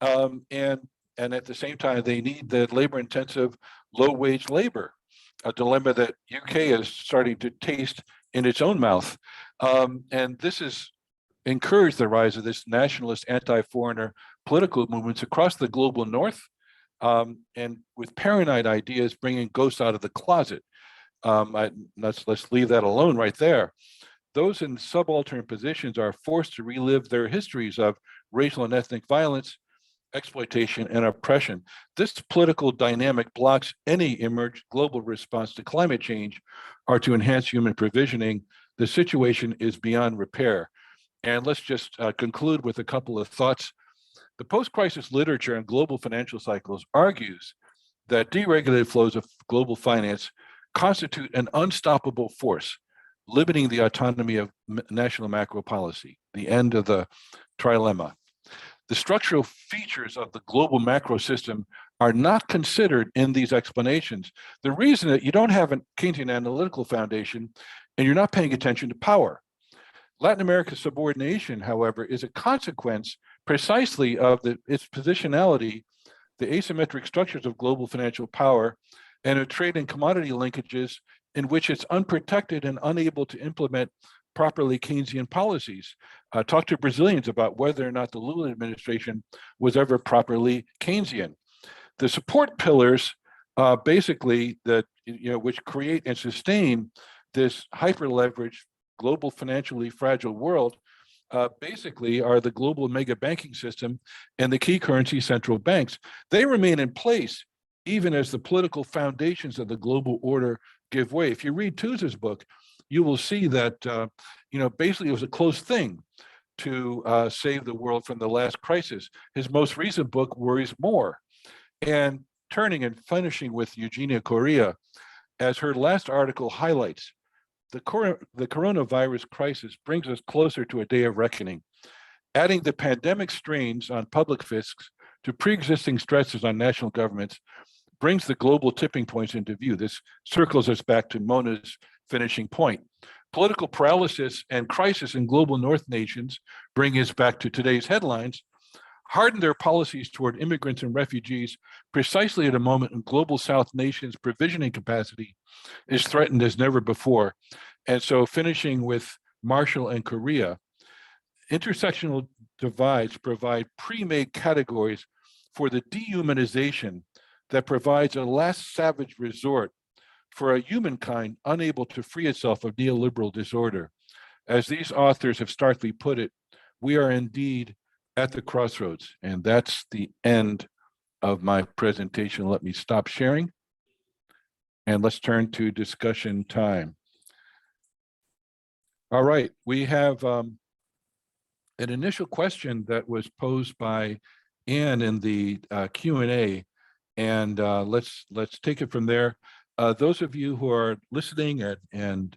And at the same time, they need the labor-intensive, low-wage labor, a dilemma that UK is starting to taste in its own mouth. And this has encouraged the rise of this nationalist, anti-foreigner political movements across the global north, and with paranoid ideas bringing ghosts out of the closet. Let's leave that alone right there. Those in subaltern positions are forced to relive their histories of racial and ethnic violence, exploitation, and oppression. This political dynamic blocks any emerged global response to climate change or to enhance human provisioning. The situation is beyond repair. And let's just conclude with a couple of thoughts. The post-crisis literature on global financial cycles argues that deregulated flows of global finance constitute an unstoppable force, limiting the autonomy of national macro policy, the end of the trilemma. The structural features of the global macro system are not considered in these explanations. The reason that you don't have a Keynesian analytical foundation and you're not paying attention to power. Latin America's subordination, however, is a consequence precisely of its positionality, the asymmetric structures of global financial power, and of trade and commodity linkages in which it's unprotected and unable to implement properly Keynesian policies. Talk to Brazilians about whether or not the Lula administration was ever properly Keynesian. The support pillars, basically, that which create and sustain this hyper-leveraged, global financially fragile world, basically are the global mega banking system and the key currency central banks. They remain in place even as the political foundations of the global order give way. If you read Tooze's book, you will see that basically it was a close thing to save the world from the last crisis. His most recent book worries more. And turning and finishing with Eugenia Correa, as her last article highlights, the coronavirus crisis brings us closer to a day of reckoning. Adding the pandemic strains on public fiscs to pre-existing stresses on national governments brings the global tipping points into view. This circles us back to Mona's finishing point. Political paralysis and crisis in global North nations bring us back to today's headlines, harden their policies toward immigrants and refugees precisely at a moment when global South nations' provisioning capacity is threatened as never before. And so finishing with Marshall and Correa, intersectional divides provide pre-made categories for the dehumanization that provides a last savage resort for a humankind unable to free itself of neoliberal disorder. As these authors have starkly put it, we are indeed at the crossroads, and that's the end of my presentation. Let me stop sharing, and let's turn to discussion time. All right, we have an initial question that was posed by Anne in the Q&A, and let's take it from there. Those of you who are listening and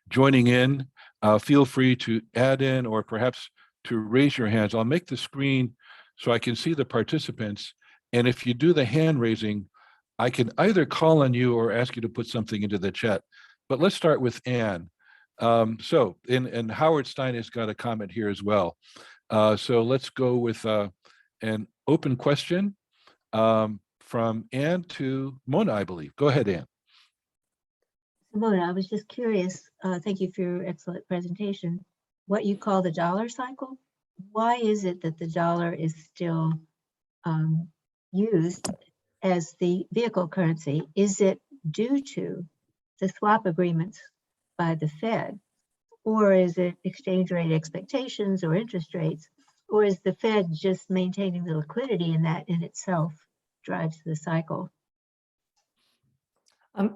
joining in, feel free to add in or perhaps to raise your hands. I'll make the screen so I can see the participants. And if you do the hand raising, I can either call on you or ask you to put something into the chat. But let's start with Anne. And Howard Stein has got a comment here as well. So let's go with an open question from Anne to Mona, I believe. Go ahead, Anne. Mona, I was just curious, thank you for your excellent presentation, what you call the dollar cycle. Why is it that the dollar is still used as the vehicle currency? Is it due to the swap agreements by the Fed, or is it exchange rate expectations or interest rates, or is the Fed just maintaining the liquidity, and that in itself drives the cycle?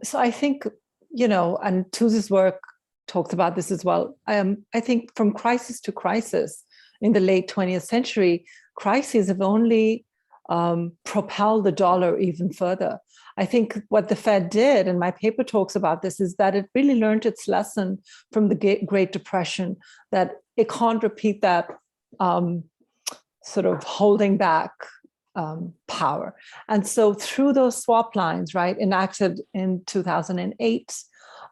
So I think, you know, and Tuz's work talks about this as well. I think from crisis to crisis in the late 20th century, crises have only propelled the dollar even further. I think what the Fed did, and my paper talks about this, is that it really learned its lesson from the Great Depression, that it can't repeat that sort of holding back power. And so through those swap lines, right, enacted in 2008,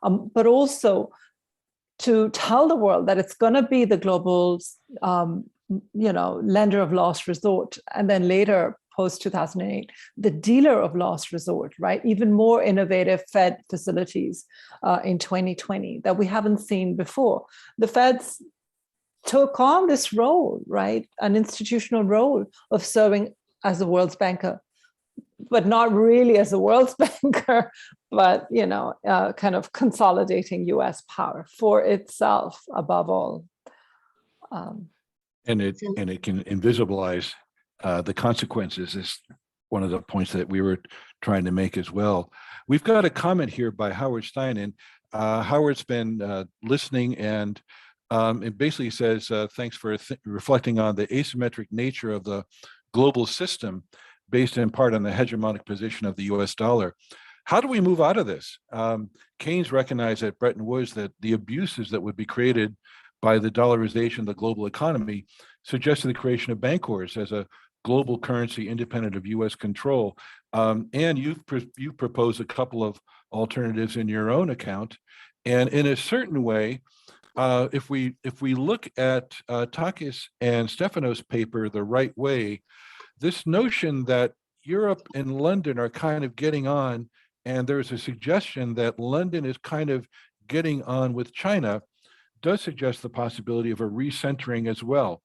but also to tell the world that it's going to be the global, you know, lender of last resort, and then later, post-2008, the dealer of last resort, right? Even more innovative Fed facilities in 2020 that we haven't seen before. The Feds took on this role, right? An institutional role of serving as the world's banker, but not really as a world's banker, but, you know, kind of consolidating US power for itself above all. And it can invisibilize the consequences is one of the points that we were trying to make as well. We've got a comment here by Howard Stein, and Howard's been listening, and it basically says, thanks for reflecting on the asymmetric nature of the global system based in part on the hegemonic position of the US dollar. How do we move out of this? Keynes recognized at Bretton Woods that the abuses that would be created by the dollarization of the global economy suggested the creation of bancors as a global currency independent of US control. And you've proposed a couple of alternatives in your own account. And in a certain way, if we look at Takis and Stefanos' paper, The Right Way, this notion that Europe and London are kind of getting on, and there's a suggestion that London is kind of getting on with China, does suggest the possibility of a recentering as well.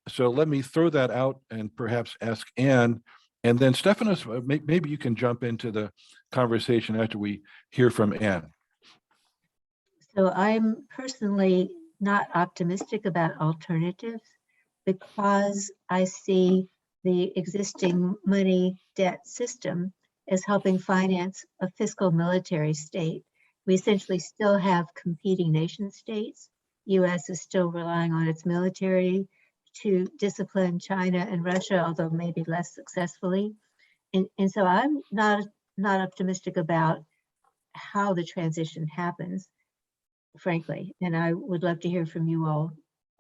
So let me throw that out and perhaps ask Anne, and then Stefanos, maybe you can jump into the conversation after we hear from Anne. So I'm personally not optimistic about alternatives because I see the existing money debt system as helping finance a fiscal military state. We essentially still have competing nation states. US is still relying on its military to discipline China and Russia, although maybe less successfully. And so I'm not optimistic about how the transition happens, frankly. And I would love to hear from you all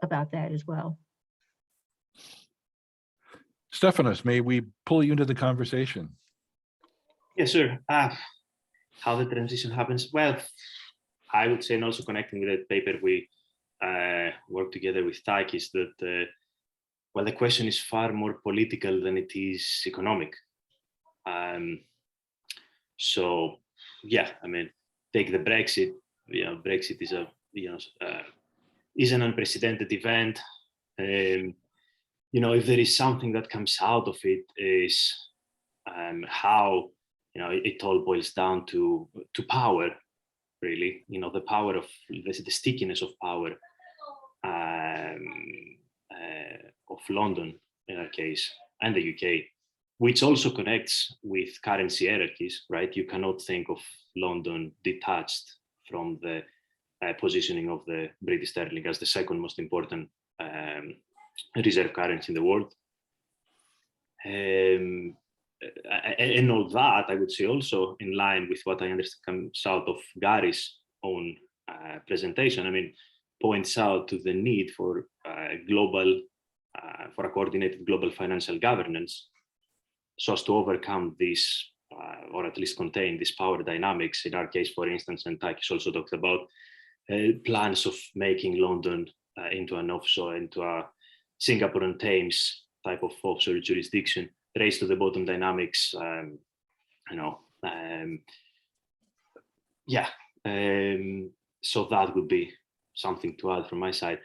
about that as well. Stefanos, may we pull you into the conversation? Yeah, sure. How the transition happens? Well, I would say, and also connecting with that paper we work together with Takis, that well, the question is far more political than it is economic. So yeah, I mean, take the Brexit. You know, Brexit is is an unprecedented event. You know, if there is something that comes out of it, is how, you know, it all boils down to power, really. You know, the power of the stickiness of power of London in our case, and the UK, which also connects with currency hierarchies, right? You cannot think of London detached from the positioning of the British sterling as the second most important reserve currency in the world. And all that, I would say, also in line with what I understand comes out of Gary's own presentation. I mean, points out to the need for for a coordinated global financial governance, so as to overcome this, or at least contain these power dynamics. In our case, for instance, and Takis also talked about plans of making London into an offshore, into a Singapore and Thames type of offshore jurisdiction, race to the bottom dynamics, so that would be something to add from my side.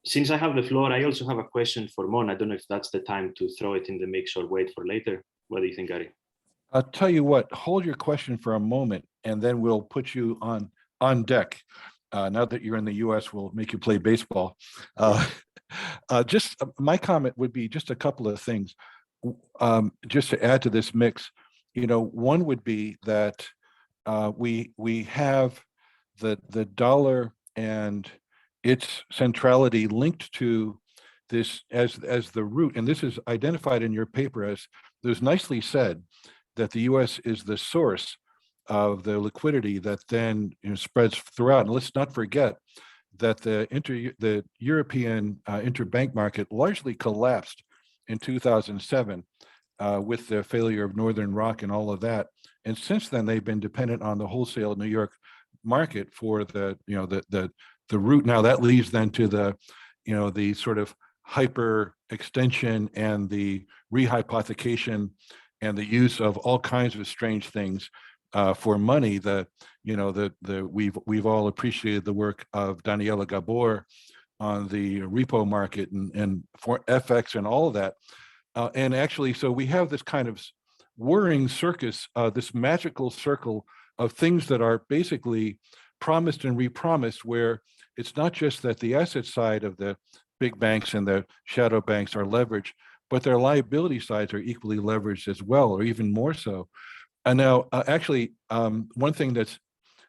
Since I have the floor, I also have a question for Mon. I don't know if that's the time to throw it in the mix or wait for later. What do you think, Gary? I'll tell you what, hold your question for a moment, and then we'll put you on deck. Now that you're in the US, we'll make you play baseball. Just my comment would be just a couple of things, just to add to this mix. You know, one would be that we have the dollar and its centrality linked to this as the root, and this is identified in your paper as there's nicely said that the US is the source of the liquidity that then spreads throughout. And let's not forget that the European interbank market largely collapsed in 2007 with the failure of Northern Rock and all of that. And since then, they've been dependent on the wholesale New York market for the root. Now that leads then to the sort of hyper extension and the rehypothecation and the use of all kinds of strange things for money. We've all appreciated the work of Daniela Gabor on the repo market and for FX and all of that. And actually, so we have this kind of whirring circus, this magical circle of things that are basically promised and repromised, where it's not just that the asset side of the big banks and the shadow banks are leveraged, but their liability sides are equally leveraged as well, or even more so. And now, actually, one thing that's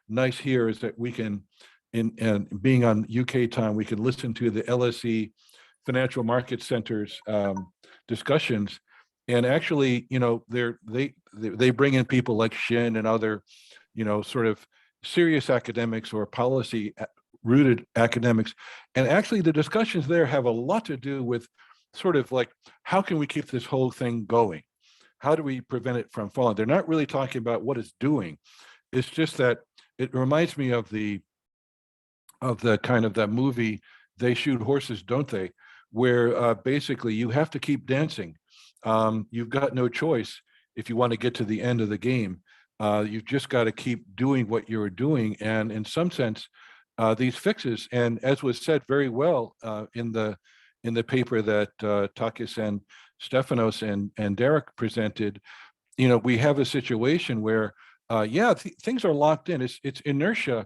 nice here is that we can, being on UK time, we can listen to the LSE Financial Market Center's discussions, and actually, they bring in people like Shin and other, sort of serious academics or policy rooted academics, and actually the discussions there have a lot to do with sort of like, how can we keep this whole thing going? How do we prevent it from falling? They're not really talking about what it's doing. It's just that it reminds me of the kind of that movie, They Shoot Horses, Don't They? Where basically you have to keep dancing. You've got no choice if you want to get to the end of the game. You've just got to keep doing what you're doing. And in some sense, these fixes, and as was said very well in the paper that Takis and Stefanos and Derek presented, we have a situation where, things are locked in. It's inertia,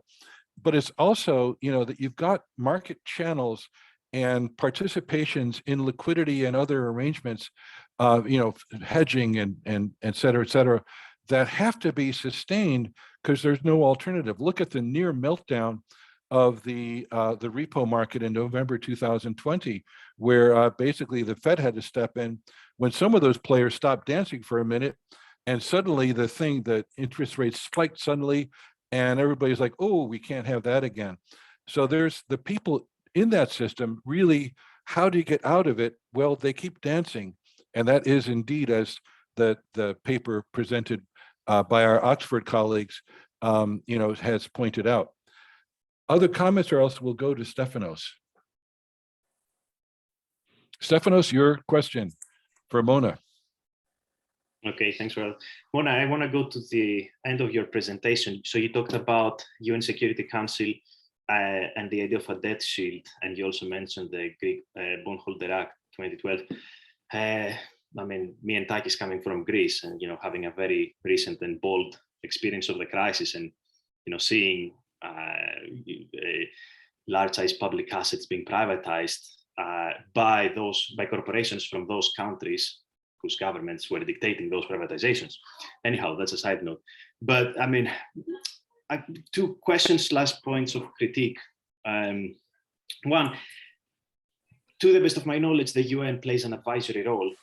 but it's also, that you've got market channels and participations in liquidity and other arrangements, hedging and et cetera, that have to be sustained because there's no alternative. Look at the near meltdown of the repo market in November 2020, where basically the Fed had to step in when some of those players stopped dancing for a minute, and suddenly the interest rates spiked suddenly, and everybody's like, oh, we can't have that again. So there's the people in that system really, how do you get out of it? Well, they keep dancing. And that is indeed, as the paper presented by our Oxford colleagues, has pointed out. Other comments, or else we'll go to Stefanos. Stefanos, your question for Mona. Okay, thanks, Rob. Mona, I want to go to the end of your presentation. So you talked about UN Security Council and the idea of a debt shield, and you also mentioned the Greek Bondholder Act 2012. I mean, me and Takis coming from Greece, and having a very recent and bold experience of the crisis, and seeing large-size public assets being privatized by corporations from those countries whose governments were dictating those privatizations. Anyhow, that's a side note. But I mean, two questions / points of critique. One, to the best of my knowledge, the UN plays an advisory role.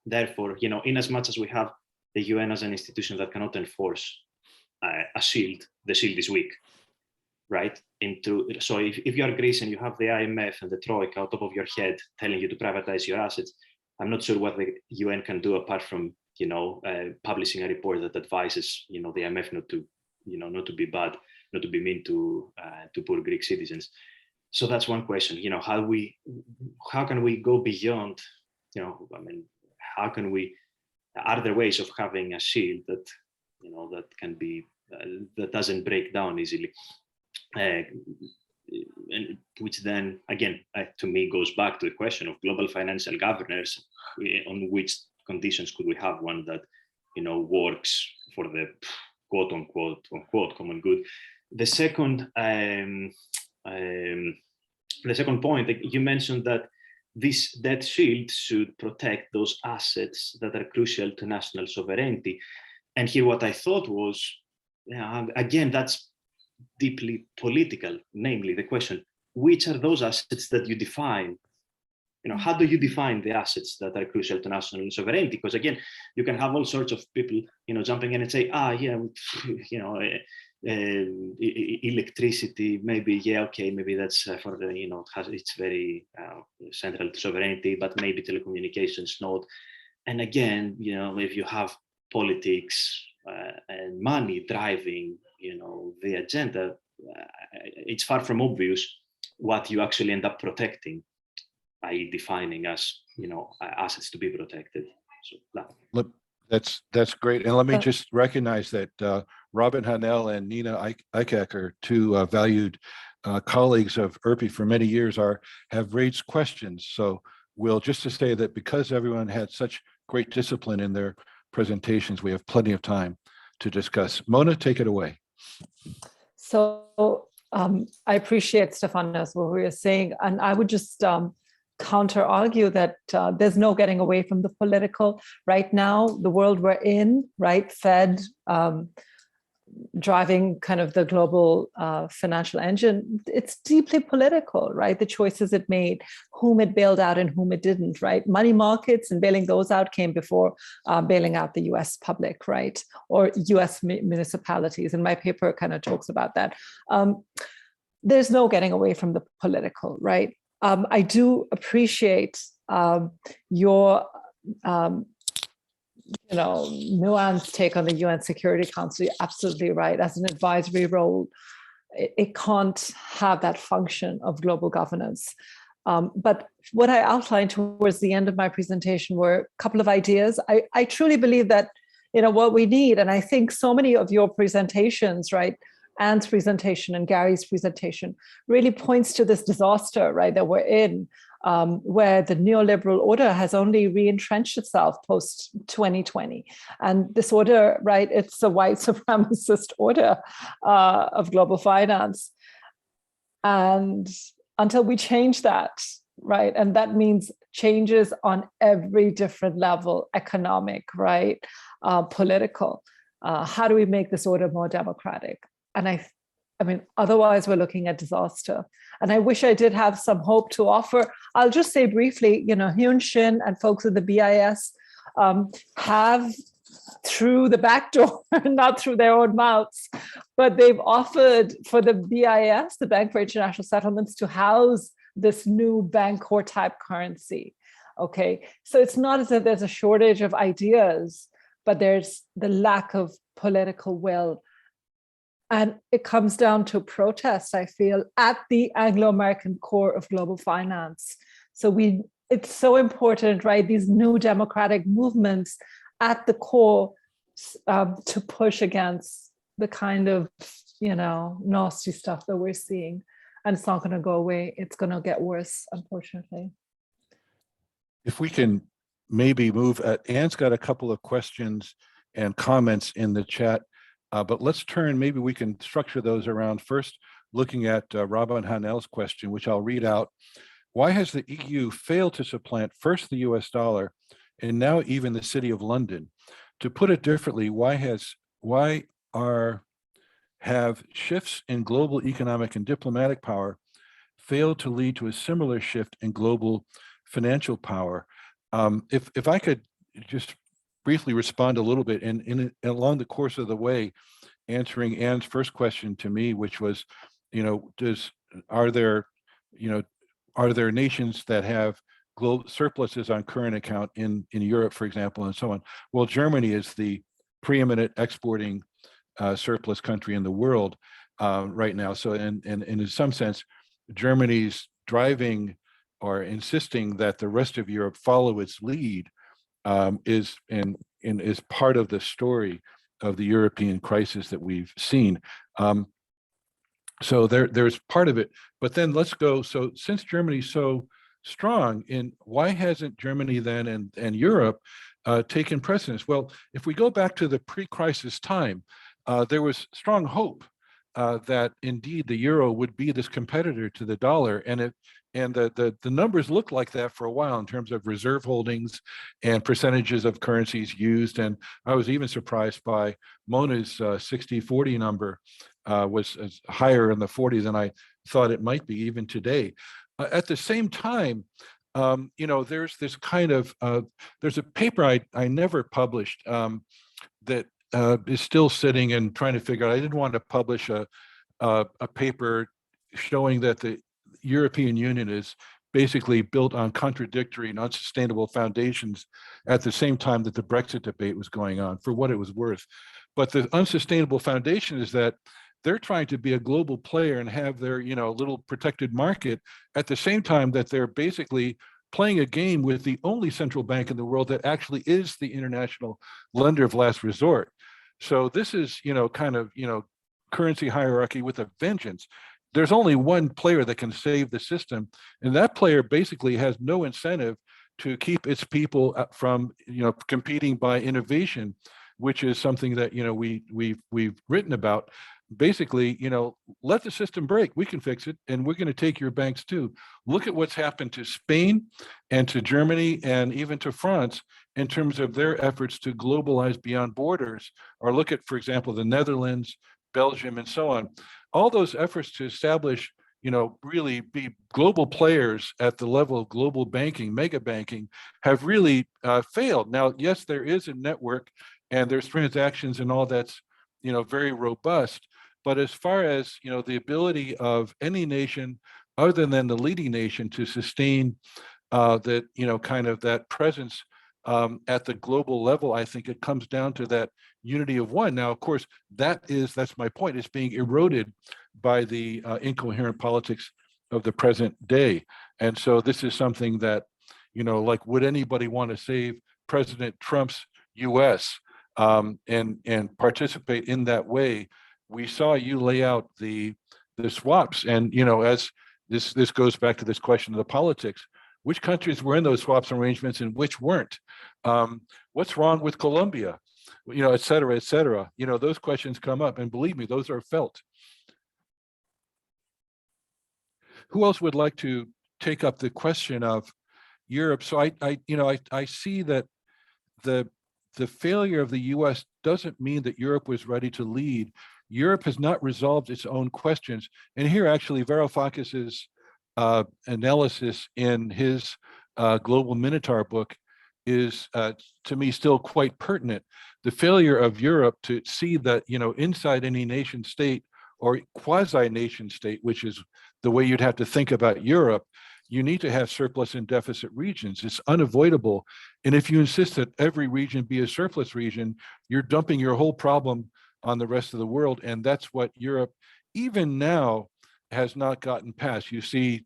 Therefore, in as much as we have the UN as an institution that cannot enforce a shield, the shield is weak, right? So if you are Greece and you have the IMF and the Troika on top of your head telling you to privatize your assets, I'm not sure what the UN can do apart from publishing a report that advises the IMF not to be bad, not to be mean to poor Greek citizens. So that's one question. How can we go beyond? I mean, how can we? Are there ways of having a shield that that can be that doesn't break down easily? And which then again to me goes back to the question of global financial governance. On which conditions could we have one that works for the quote unquote common good? The second point, you mentioned that this debt shield should protect those assets that are crucial to national sovereignty. And here what I thought was, again, that's deeply political, namely the question, which are those assets that you define? How do you define the assets that are crucial to national sovereignty? Because again, you can have all sorts of people, jumping in and say, electricity, maybe, okay, maybe that's for the, it's very central to sovereignty, but maybe telecommunications not. And again, if you have politics and money driving, the agenda, it's far from obvious what you actually end up protecting, i.e. defining as, assets to be protected. So That's great. And let me just recognize that Robin Hanel and Nina Ikek are two valued colleagues of ERPI for many years, have raised questions. So we'll just to say that because everyone had such great discipline in their presentations, we have plenty of time to discuss. Mona, take it away. So I appreciate, Stefanos, what we were saying, and I would just counter argue that there's no getting away from the political. Right now, the world we're in, right, Fed driving kind of the global financial engine, it's deeply political, right? The choices it made, whom it bailed out and whom it didn't, right? Money markets and bailing those out came before bailing out the US public, right? Or US municipalities. And my paper kind of talks about that. There's no getting away from the political, right? I do appreciate your nuanced take on the UN Security Council. You're absolutely right. As an advisory role, it can't have that function of global governance. But what I outlined towards the end of my presentation were a couple of ideas. I truly believe that, what we need, and I think so many of your presentations, right, Anne's presentation and Gary's presentation really points to this disaster, right, that we're in, where the neoliberal order has only re-entrenched itself post-2020. And this order, right, it's a white supremacist order of global finance. And until we change that, right, and that means changes on every different level, economic, right, political, how do we make this order more democratic? And I I mean, otherwise we're looking at disaster. And I wish I did have some hope to offer. I'll just say briefly, Hyun Shin and folks at the BIS have, through the back door, not through their own mouths, but they've offered for the BIS, the Bank for International Settlements, to house this new Bancor type currency. Okay, so it's not as if there's a shortage of ideas, but there's the lack of political will. And it comes down to protest, I feel, at the Anglo-American core of global finance. So it's so important, right? These new democratic movements at the core to push against the kind of, nasty stuff that we're seeing. And it's not going to go away. It's going to get worse, unfortunately. If we can maybe move, Anne's got a couple of questions and comments in the chat, but let's turn, maybe we can structure those around first, looking at Robin Hanel's question, which I'll read out. Why has the EU failed to supplant first the US dollar and now even the City of London? To put it differently, have shifts in global economic and diplomatic power failed to lead to a similar shift in global financial power? If I could just briefly respond a little bit, and along the course of the way, answering Anne's first question to me, which was, are there nations that have global surpluses on current account in Europe, for example, and so on? Well, Germany is the preeminent exporting surplus country in the world right now. So, and in some sense, Germany's driving or insisting that the rest of Europe follow its lead is part of the story of the European crisis that we've seen. So there's part of it, but then let's go. So since Germany's so strong, why hasn't Germany then and Europe taken precedence? Well, if we go back to the pre-crisis time, there was strong hope that indeed the euro would be this competitor to the dollar, and the numbers looked like that for a while in terms of reserve holdings and percentages of currencies used. And I was even surprised by Mona's 60-40 number was higher in the 40 than I thought it might be even today. At the same time, there's this kind of, there's a paper I never published that is still sitting and trying to figure out. I didn't want to publish a paper showing that the European Union is basically built on contradictory and unsustainable foundations at the same time that the Brexit debate was going on, for what it was worth. But the unsustainable foundation is that they're trying to be a global player and have their, little protected market at the same time that they're basically playing a game with the only central bank in the world that actually is the international lender of last resort. So this is, currency hierarchy with a vengeance. There's only one player that can save the system, and that player basically has no incentive to keep its people from, competing by innovation, which is something that, we've written about. Basically, let the system break. We can fix it, and we're going to take your banks too. Look at what's happened to Spain and to Germany and even to France in terms of their efforts to globalize beyond borders, or look at, for example, the Netherlands, Belgium, and so on. All those efforts to establish, really be global players at the level of global banking, mega banking, have really failed. Now, yes, there is a network and there's transactions and all that's, very robust. But as far as, the ability of any nation other than the leading nation to sustain that, kind of that presence at the global level, I think it comes down to that unity of one. Now, of course, that's my point. It's being eroded by the incoherent politics of the present day. And so this is something that, like, would anybody want to save President Trump's US and participate in that way? We saw you lay out the swaps, and as this goes back to this question of the politics. Which countries were in those swaps arrangements and which weren't? What's wrong with Colombia? Et cetera, et cetera. Those questions come up, and believe me, those are felt. Who else would like to take up the question of Europe? So I see that the failure of the US doesn't mean that Europe was ready to lead. Europe has not resolved its own questions. And here actually Varoufakis's analysis in his Global Minotaur book is to me still quite pertinent. The failure of Europe to see that, inside any nation state or quasi nation state, which is the way you'd have to think about Europe, you need to have surplus and deficit regions. It's unavoidable. And if you insist that every region be a surplus region, you're dumping your whole problem on the rest of the world. And that's what Europe, even now, has not gotten past. You see,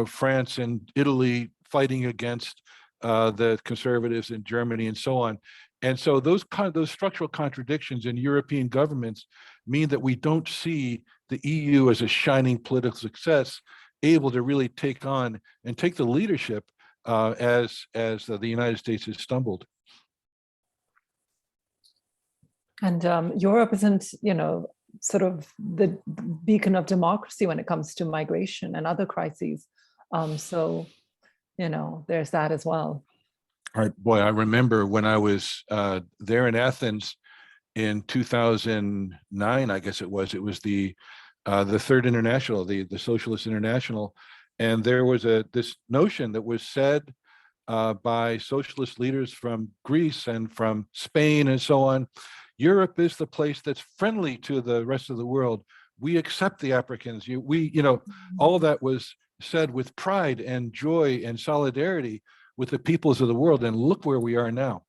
France and Italy fighting against the conservatives in Germany and so on. And so those structural contradictions in European governments mean that we don't see the EU as a shining political success, able to really take on and take the leadership as the United States has stumbled. And Europe isn't, sort of the beacon of democracy when it comes to migration and other crises. So, there's that as well. All right, boy, I remember when I was there in Athens in 2009, I guess it was the Third International, the Socialist International, and there was this notion that was said by socialist leaders from Greece and from Spain and so on. Europe is the place that's friendly to the rest of the world. We accept the Africans. All of that was said with pride and joy and solidarity with the peoples of the world. And look where we are now.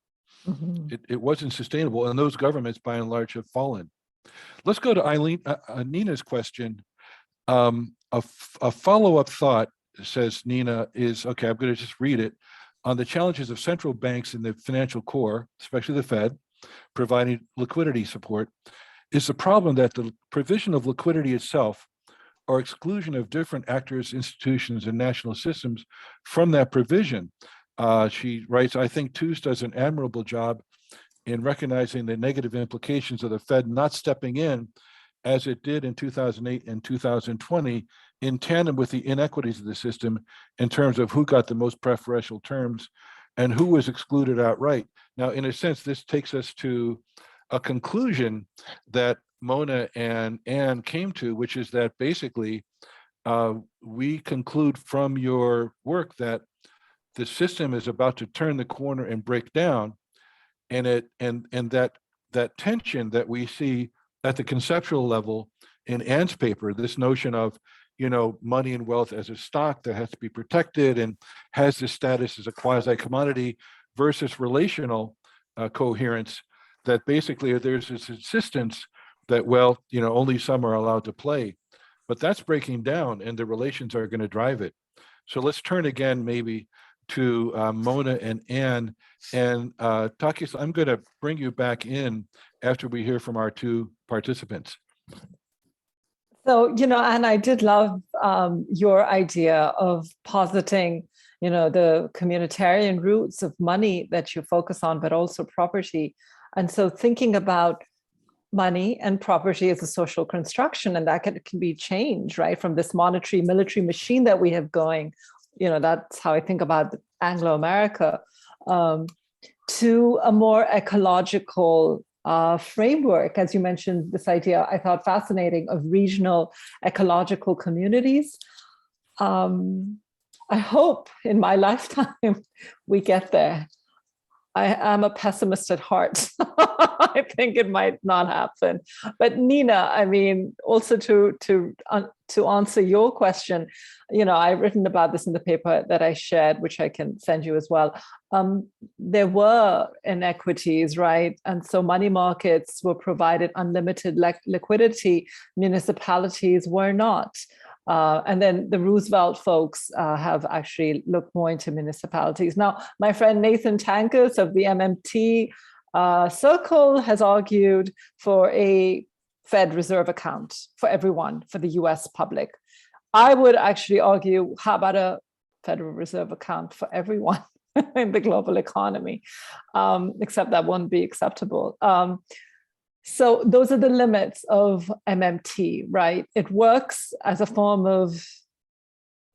Mm-hmm. It wasn't sustainable. And those governments, by and large, have fallen. Let's go to Nina's question. A follow-up thought, says Nina, is, okay, I'm going to just read it. On the challenges of central banks in the financial core, especially the Fed, providing liquidity support, is the problem that the provision of liquidity itself or exclusion of different actors, institutions, and national systems from that provision. She writes, I think TOOS does an admirable job in recognizing the negative implications of the Fed not stepping in as it did in 2008 and 2020 in tandem with the inequities of the system in terms of who got the most preferential terms and who was excluded outright. Now, in a sense, this takes us to a conclusion that Mona and Anne came to, which is that basically we conclude from your work that the system is about to turn the corner and break down, and that tension that we see at the conceptual level in Anne's paper, this notion of money and wealth as a stock that has to be protected and has this status as a quasi commodity versus relational coherence, that basically there's this insistence that, well, only some are allowed to play, but that's breaking down and the relations are going to drive it. So let's turn again maybe to Mona and Anne, and Takis, I'm going to bring you back in after we hear from our two participants. So, and I did love your idea of positing, the communitarian roots of money that you focus on, but also property. And so thinking about money and property as a social construction, and that can be changed, right? From this monetary military machine that we have going, that's how I think about Anglo-America, to a more ecological framework. As you mentioned, this idea I thought fascinating of regional ecological communities. I hope in my lifetime we get there. I am a pessimist at heart. I think it might not happen. But Nina, I mean, also to answer your question, I've written about this in the paper that I shared, which I can send you as well. There were inequities, right? And so money markets were provided unlimited liquidity. Municipalities were not. And then the Roosevelt folks have actually looked more into municipalities. Now, my friend Nathan Tankus of the MMT circle has argued for a Fed reserve account for everyone, for the US public. I would actually argue, how about a Federal Reserve account for everyone in the global economy? Except that won't be acceptable. So those are the limits of MMT, right? It works as a form of,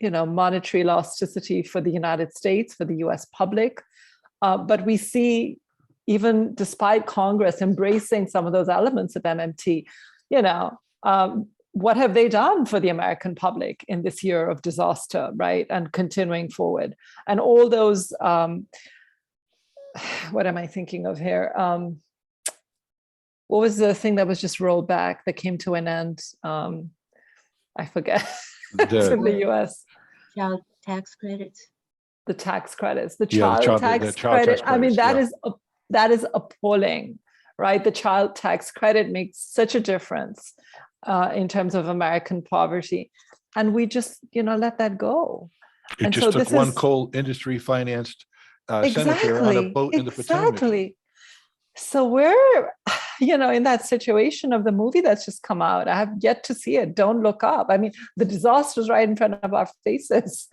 monetary elasticity for the United States, for the US public. But we see, even despite Congress embracing some of those elements of MMT, you know, what have they done for the American public in this year of disaster, right? And continuing forward. And all those, what am I thinking of here? What was the thing that was just rolled back that came to an end? I forget. It's in the US. Child tax credits. The tax credits, the Yeah, child tax credit. I mean, credits, that is appalling, right? The child tax credit makes such a difference in terms of American poverty, and we just, you know, let that go. It And just so took this one is coal industry financed senator on a boat in the Potomac. Exactly. So we're, you know, in that situation of the movie that's just come out. I have yet to see it. Don't Look Up. I mean, the disaster is right in front of our faces,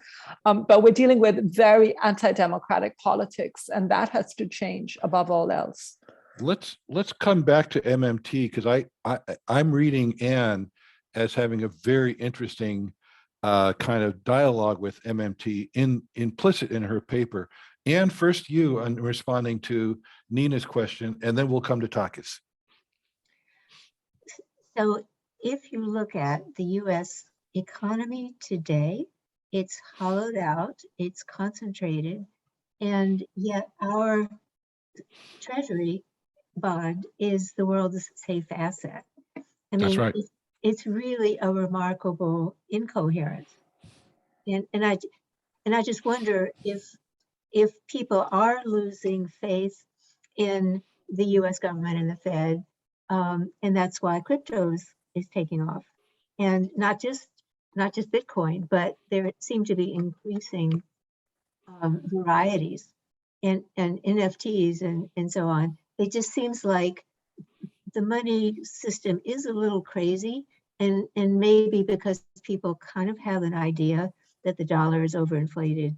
but we're dealing with very anti-democratic politics, and that has to change above all else. Let's come back to MMT, because I'm reading Anne as having a very interesting kind of dialogue with MMT implicit in her paper. Anne, first you on responding to Nina's question, and then we'll come to Takis. So if you look at the US economy today, it's hollowed out, it's concentrated, and yet our treasury bond is the world's safe asset. I mean, That's right. It's really a remarkable incoherence. And I just wonder if people are losing faith in the US government and the Fed, and that's why crypto is taking off. And not just Bitcoin, but there seem to be increasing varieties and NFTs and so on. It just seems like the money system is a little crazy, and maybe because people kind of have an idea that the dollar is overinflated,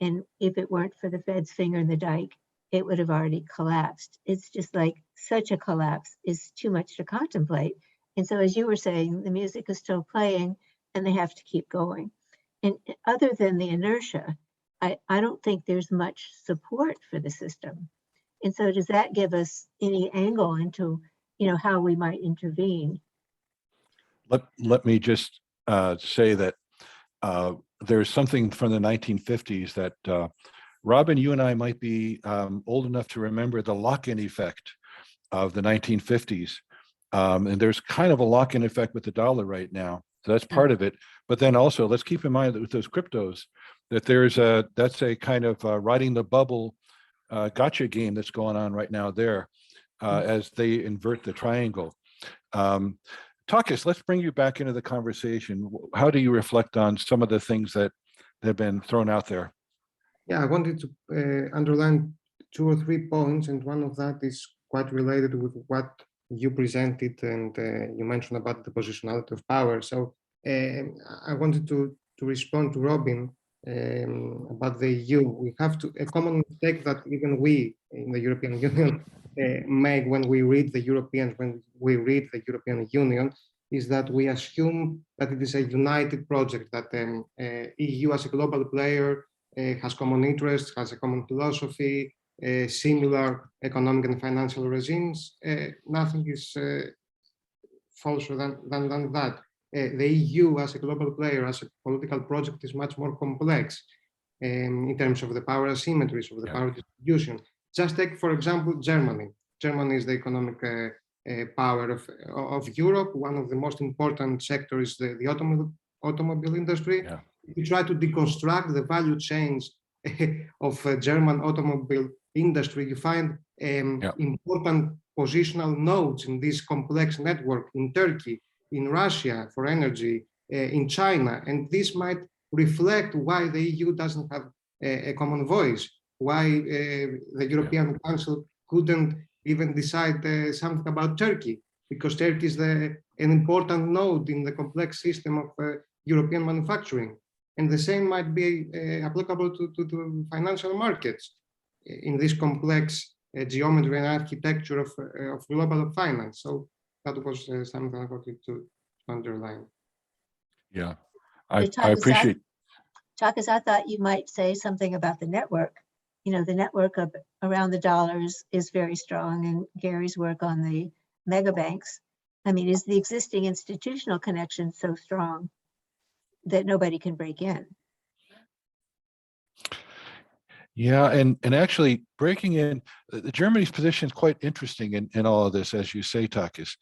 and if it weren't for the Fed's finger in the dike, it would have already collapsed. It's just like such a collapse is too much to contemplate. And so, as you were saying, the music is still playing and they have to keep going. And other than the inertia, I don't think there's much support for the system. And so does that give us any angle into, you know, how we might intervene? Let me just say that there's something from the 1950s that Robin, you and I might be old enough to remember the Lockean effect of the 1950s. And there's kind of a Lockean effect with the dollar right now. So that's part of it. But then also, let's keep in mind that with those cryptos, that that's a kind of riding the bubble gotcha game that's going on right now there as they invert the triangle. Takis, let's bring you back into the conversation. How do you reflect on some of the things that have been thrown out there? Yeah, I wanted to underline 2 or 3 points, and one of that is quite related with what you presented and you mentioned about the positionality of power. So I wanted to respond to Robin about the EU. We have a common mistake that even we in the European Union make when we read the European Union, is that we assume that it is a united project, that EU as a global player has common interests, has a common philosophy, similar economic and financial regimes. Nothing is falser than that. The EU as a global player, as a political project, is much more complex in terms of the power asymmetries of the power distribution. Just take, for example, Germany. Germany is the economic power of Europe. One of the most important sectors is the automobile industry. Yeah. You try to deconstruct the value chains of German automobile industry, you find important positional nodes in this complex network in Turkey, in Russia for energy, in China. And this might reflect why the EU doesn't have a common voice, why the European Council couldn't even decide something about Turkey, because Turkey is an important node in the complex system of European manufacturing. And the same might be applicable to financial markets in this complex geometry and architecture of global finance. So that was something I wanted to underline. Yeah, I appreciate. Takis, I thought you might say something about the network. You know, the network around the dollars is very strong, and Gary's work on the mega banks. I mean, is the existing institutional connection so strong that nobody can break in? Yeah, and actually breaking in, Germany's position is quite interesting in all of this, as you say, Takis,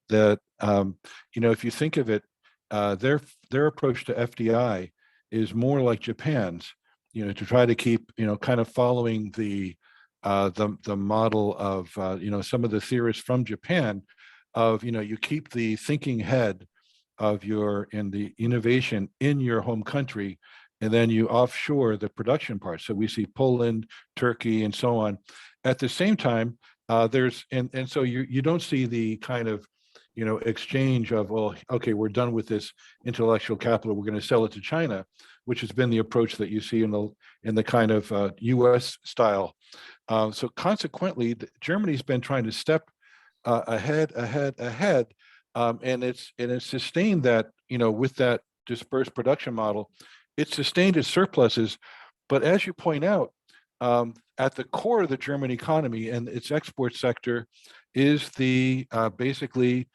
that if you think of it, their approach to FDI is more like Japan's, to try to keep, kind of following the model of some of the theorists from Japan of you keep the thinking head of the innovation in your home country, and then you offshore the production part. So we see Poland, Turkey, and so on. At the same time, so you don't see the kind of exchange of, well, okay, we're done with this intellectual capital, we're going to sell it to China, which has been the approach that you see in the kind of U.S. style. So consequently, Germany's been trying to step ahead, and it's sustained that with that dispersed production model, it sustained its surpluses. But as you point out, at the core of the German economy and its export sector is the basically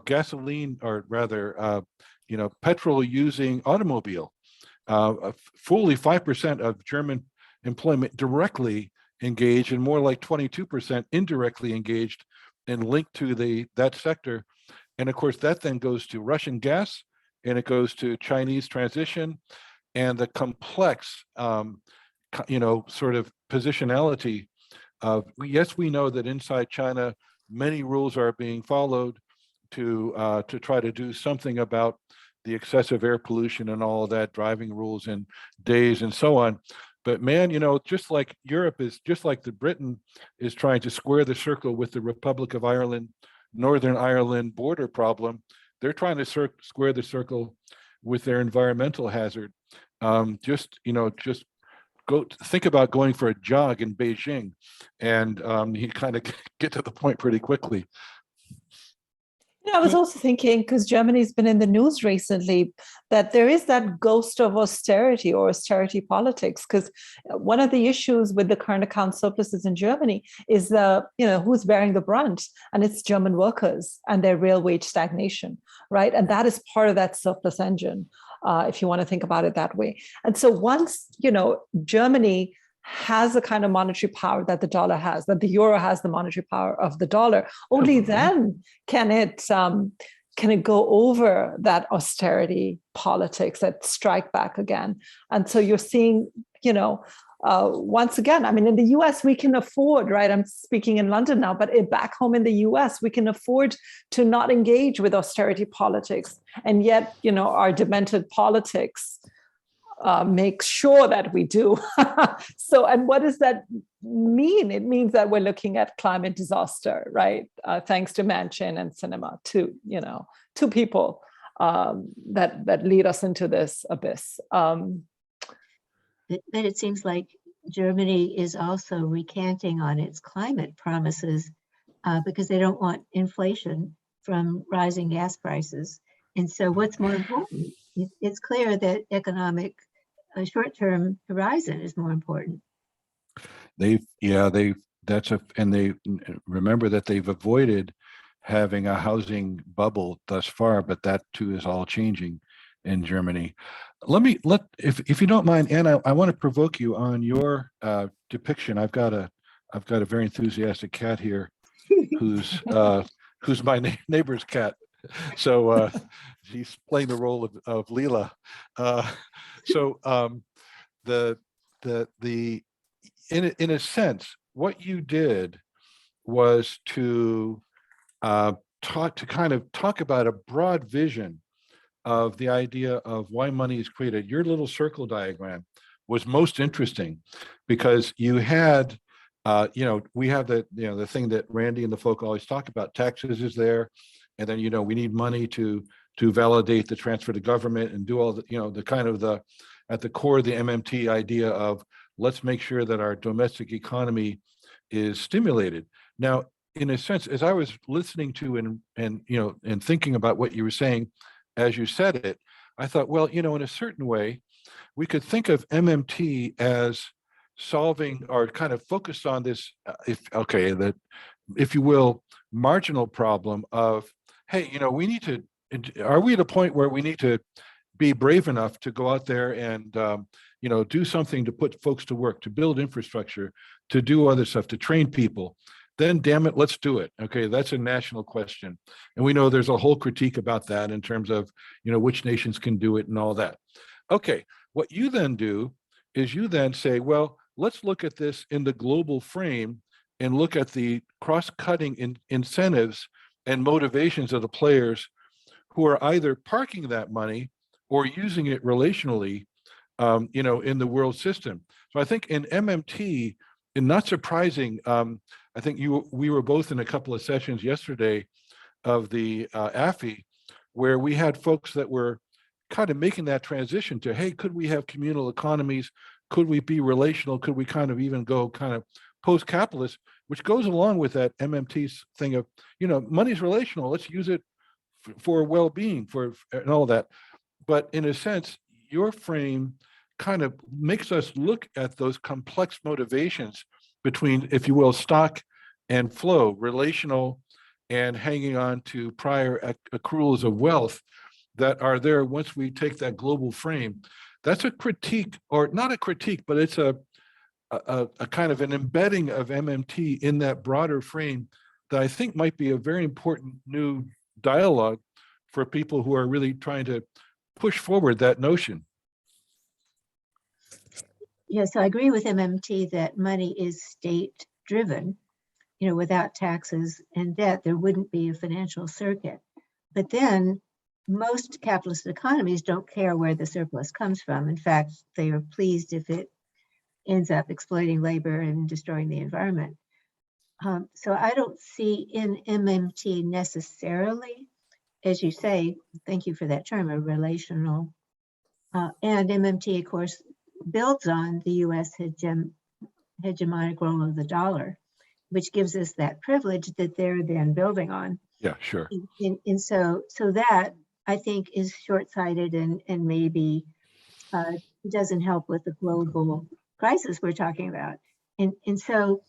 gasoline, or rather petrol using automobile. Fully 5% of German employment directly engaged, and more like 22% indirectly engaged and linked to that sector. And of course, that then goes to Russian gas, and it goes to Chinese transition, and the complex, sort of positionality of, yes, we know that inside China, many rules are being followed to try to do something about the excessive air pollution and all of that, driving rules and days and so on. But man, just like Europe is, just like Britain is trying to square the circle with the Republic of Ireland, Northern Ireland border problem, they're trying to square the circle with their environmental hazard. Just go think about going for a jog in Beijing, and you kind of get to the point pretty quickly. I was also thinking, because Germany's been in the news recently, that there is that ghost of austerity or austerity politics, because one of the issues with the current account surpluses in Germany is who's bearing the brunt, and it's German workers and their real wage stagnation, right? And that is part of that surplus engine, if you want to think about it that way. And so once, Germany has a kind of monetary power that the dollar has, that the euro has the monetary power of the dollar, only then can it go over that austerity politics, that strike back again. And so you're seeing, once again, I mean, in the US, we can afford, right? I'm speaking in London now, but back home in the US, we can afford to not engage with austerity politics. And yet, our demented politics make sure that we do. So, and what does that mean? It means that we're looking at climate disaster, right? Thanks to Manchin and Sinema, two people that lead us into this abyss. But it seems like Germany is also recanting on its climate promises because they don't want inflation from rising gas prices. And so what's more important? It's clear that economic short-term horizon is more important. They remember that they've avoided having a housing bubble thus far, but that too is all changing in Germany. If you don't mind, Anna, I want to provoke you on your depiction. I've got a very enthusiastic cat here, who's my neighbor's cat. So he's playing the role of Leela. In a sense, what you did was to talk about a broad vision of the idea of why money is created. Your little circle diagram was most interesting because you had, we have the thing that Randy and the folk always talk about. Taxes is there. And then, we need money to validate the transfer to government and do all the, at the core of the MMT idea of let's make sure that our domestic economy is stimulated. Now, in a sense, as I was listening to and thinking about what you were saying, as you said it, I thought, well, in a certain way, we could think of MMT as solving or kind of focused on this, if you will, marginal problem of, hey, we need to, are we at a point where we need to be brave enough to go out there and, do something to put folks to work, to build infrastructure, to do other stuff, to train people? Then damn it, let's do it. Okay, that's a national question. And we know there's a whole critique about that in terms of, which nations can do it and all that. Okay, what you then do is you then say, well, let's look at this in the global frame and look at the cross-cutting incentives and motivations of the players who are either parking that money or using it relationally, in the world system. So I think in MMT, and not surprising, I think we were both in a couple of sessions yesterday of the AFI, where we had folks that were kind of making that transition to, hey, could we have communal economies? Could we be relational? Could we kind of even go kind of post-capitalist, which goes along with that MMT's thing of, money's relational, let's use it for well-being, and all that. But in a sense, your frame kind of makes us look at those complex motivations between, if you will, stock and flow, relational and hanging on to prior accruals of wealth that are there once we take that global frame. That's a critique, or not a critique, but it's a kind of an embedding of MMT in that broader frame that I think might be a very important new dialogue for people who are really trying to push forward that notion. Yes, I agree with MMT that money is state driven. Without taxes and debt, there wouldn't be a financial circuit. But then most capitalist economies don't care where the surplus comes from. In fact, they are pleased if it ends up exploiting labor and destroying the environment. So I don't see in MMT necessarily, as you say, thank you for that term, a relational. And MMT, of course, builds on the US hegemonic role of the dollar, which gives us that privilege that they're then building on. Yeah, sure. And so that, I think, is short-sighted and maybe doesn't help with the global crisis we're talking about. And so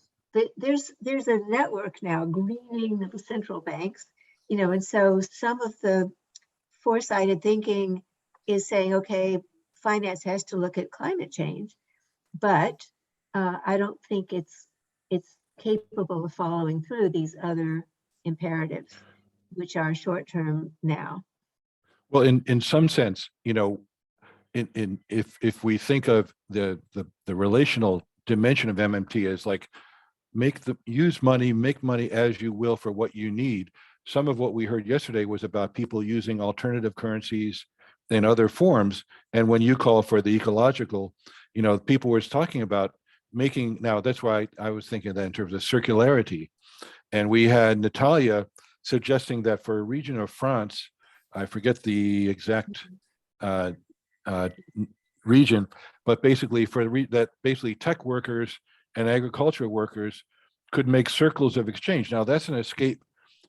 there's a network now greening the central banks, and so some of the foresighted thinking is saying, okay, finance has to look at climate change, but I don't think it's capable of following through these other imperatives, which are short-term now. Well, in some sense, if we think of the relational dimension of MMT as like use money, make money as you will for what you need. Some of what we heard yesterday was about people using alternative currencies in other forms. And when you call for the ecological, people were talking about making, now that's why I was thinking that in terms of circularity. And we had Natalia suggesting that for a region of France, I forget the exact region, but basically that basically tech workers and agricultural workers could make circles of exchange. Now that's an escape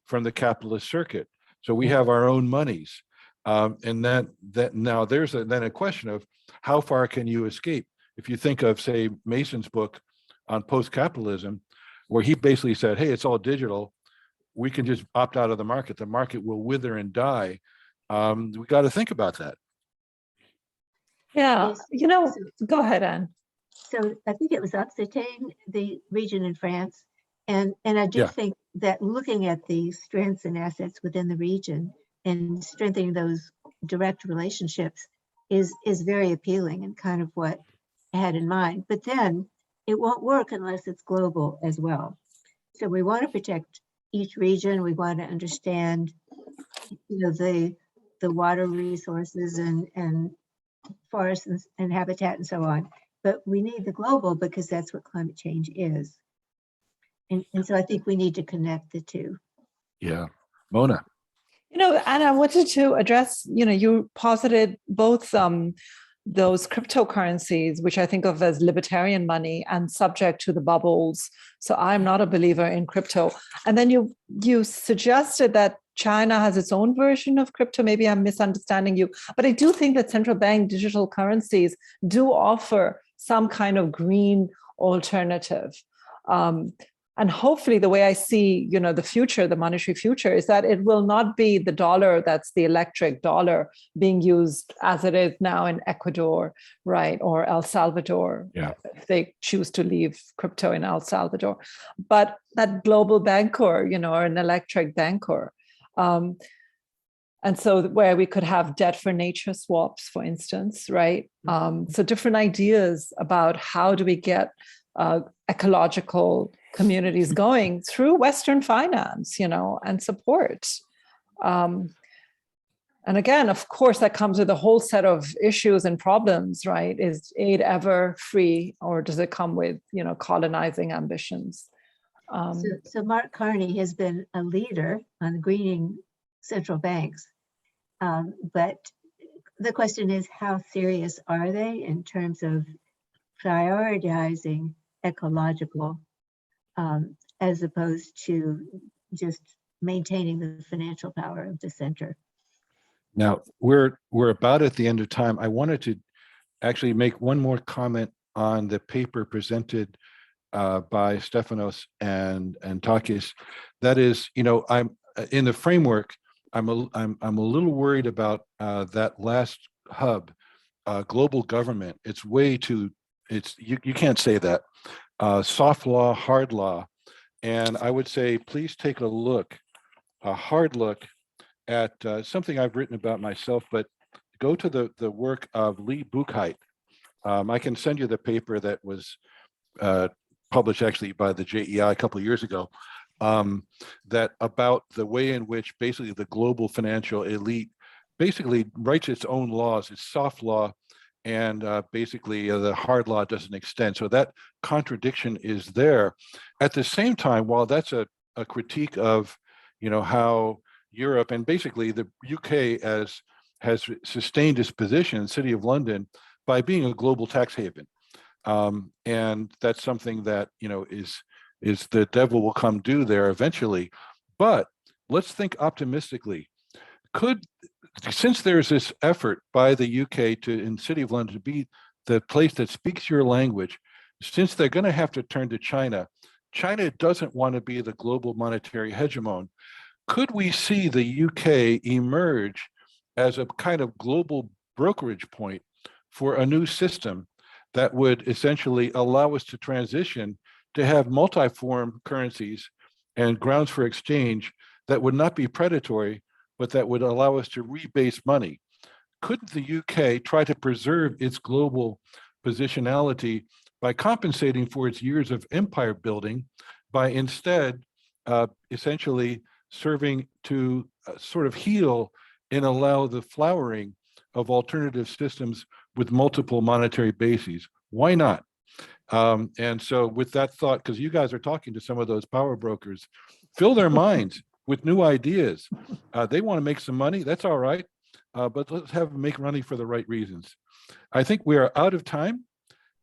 from the capitalist circuit. So we have our own monies. And that now there's then a question of how far can you escape? If you think of, say, Mason's book on post-capitalism, where he basically said, hey, it's all digital, we can just opt out of the market. The market will wither and die. We got to think about that. Yeah, Yes. go ahead, Anne. So I think it was Occitane, the region in France. And I do think that looking at the strengths and assets within the region and strengthening those direct relationships is very appealing and kind of what I had in mind. But then it won't work unless it's global as well. So we want to protect each region. We want to understand, the water resources and forests and habitat and so on. But we need the global because that's what climate change is. And so I think we need to connect the two. Yeah. Mona. Anna, I wanted to address, you posited both those cryptocurrencies, which I think of as libertarian money and subject to the bubbles. So I'm not a believer in crypto. And then you suggested that China has its own version of crypto. Maybe I'm misunderstanding you, but I do think that central bank digital currencies do offer some kind of green alternative. And hopefully the way I see, the future, the monetary future, is that it will not be the dollar that's the electric dollar being used as it is now in Ecuador, right? Or El Salvador, if they choose to leave crypto in El Salvador, but that global bancor, or an electric bancor. And so where we could have debt for nature swaps, for instance, right? So different ideas about how do we get ecological communities going through Western finance, and support. And again, of course, that comes with a whole set of issues and problems, right? Is aid ever free, or does it come with, colonizing ambitions? So Mark Carney has been a leader on greening central banks. But the question is, how serious are they in terms of prioritizing ecological as opposed to just maintaining the financial power of the center? Now, we're about at the end of time. I wanted to actually make one more comment on the paper presented by Stefanos and Takis. That is, I'm in the framework. I'm a little worried about that last hub, global government. It's way too. You can't say that. Soft law, hard law, and I would say please take a hard look at something I've written about myself. But go to the work of Lee Buchheit. I can send you the paper that was published actually by the JEI a couple of years ago. That about the way in which basically the global financial elite basically writes its own laws. It's soft law, and basically the hard law doesn't extend. So that contradiction is there. At the same time, while that's a critique of, how Europe and basically the UK has sustained its position, City of London, by being a global tax haven. And that's something that, is the devil will come due there eventually. But let's think optimistically. Since there's this effort by the UK in City of London to be the place that speaks your language, since they're going to have to turn to China doesn't want to be the global monetary hegemon. Could we see the UK emerge as a kind of global brokerage point for a new system that would essentially allow us to transition to have multi-form currencies and grounds for exchange that would not be predatory, but that would allow us to rebase money? Couldn't the UK try to preserve its global positionality by compensating for its years of empire building by instead essentially serving to sort of heal and allow the flowering of alternative systems with multiple monetary bases? Why not? And so with that thought, because you guys are talking to some of those power brokers, fill their minds with new ideas. They want to make some money. That's all right. But let's have them make money for the right reasons. I think we are out of time.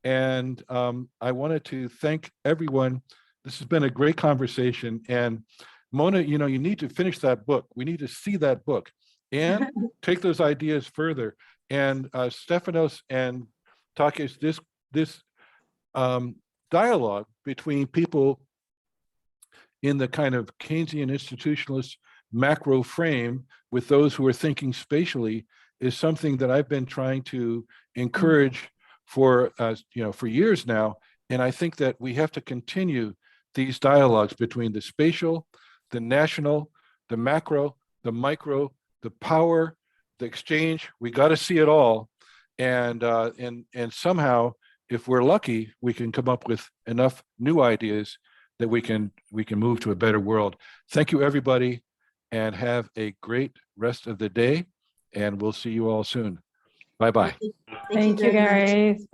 And I wanted to thank everyone. This has been a great conversation. And Mona, you need to finish that book. We need to see that book and take those ideas further. And Stefanos and Takis, this dialogue between people in the kind of Keynesian institutionalist macro frame with those who are thinking spatially is something that I've been trying to encourage for years now. And I think that we have to continue these dialogues between the spatial, the national, the macro, the micro, the power, the exchange. We got to see it all. And somehow, if we're lucky, we can come up with enough new ideas that we can move to a better world. Thank you, everybody, and have a great rest of the day. And we'll see you all soon. Bye-bye. Thank you, very much. Gary. Thank you.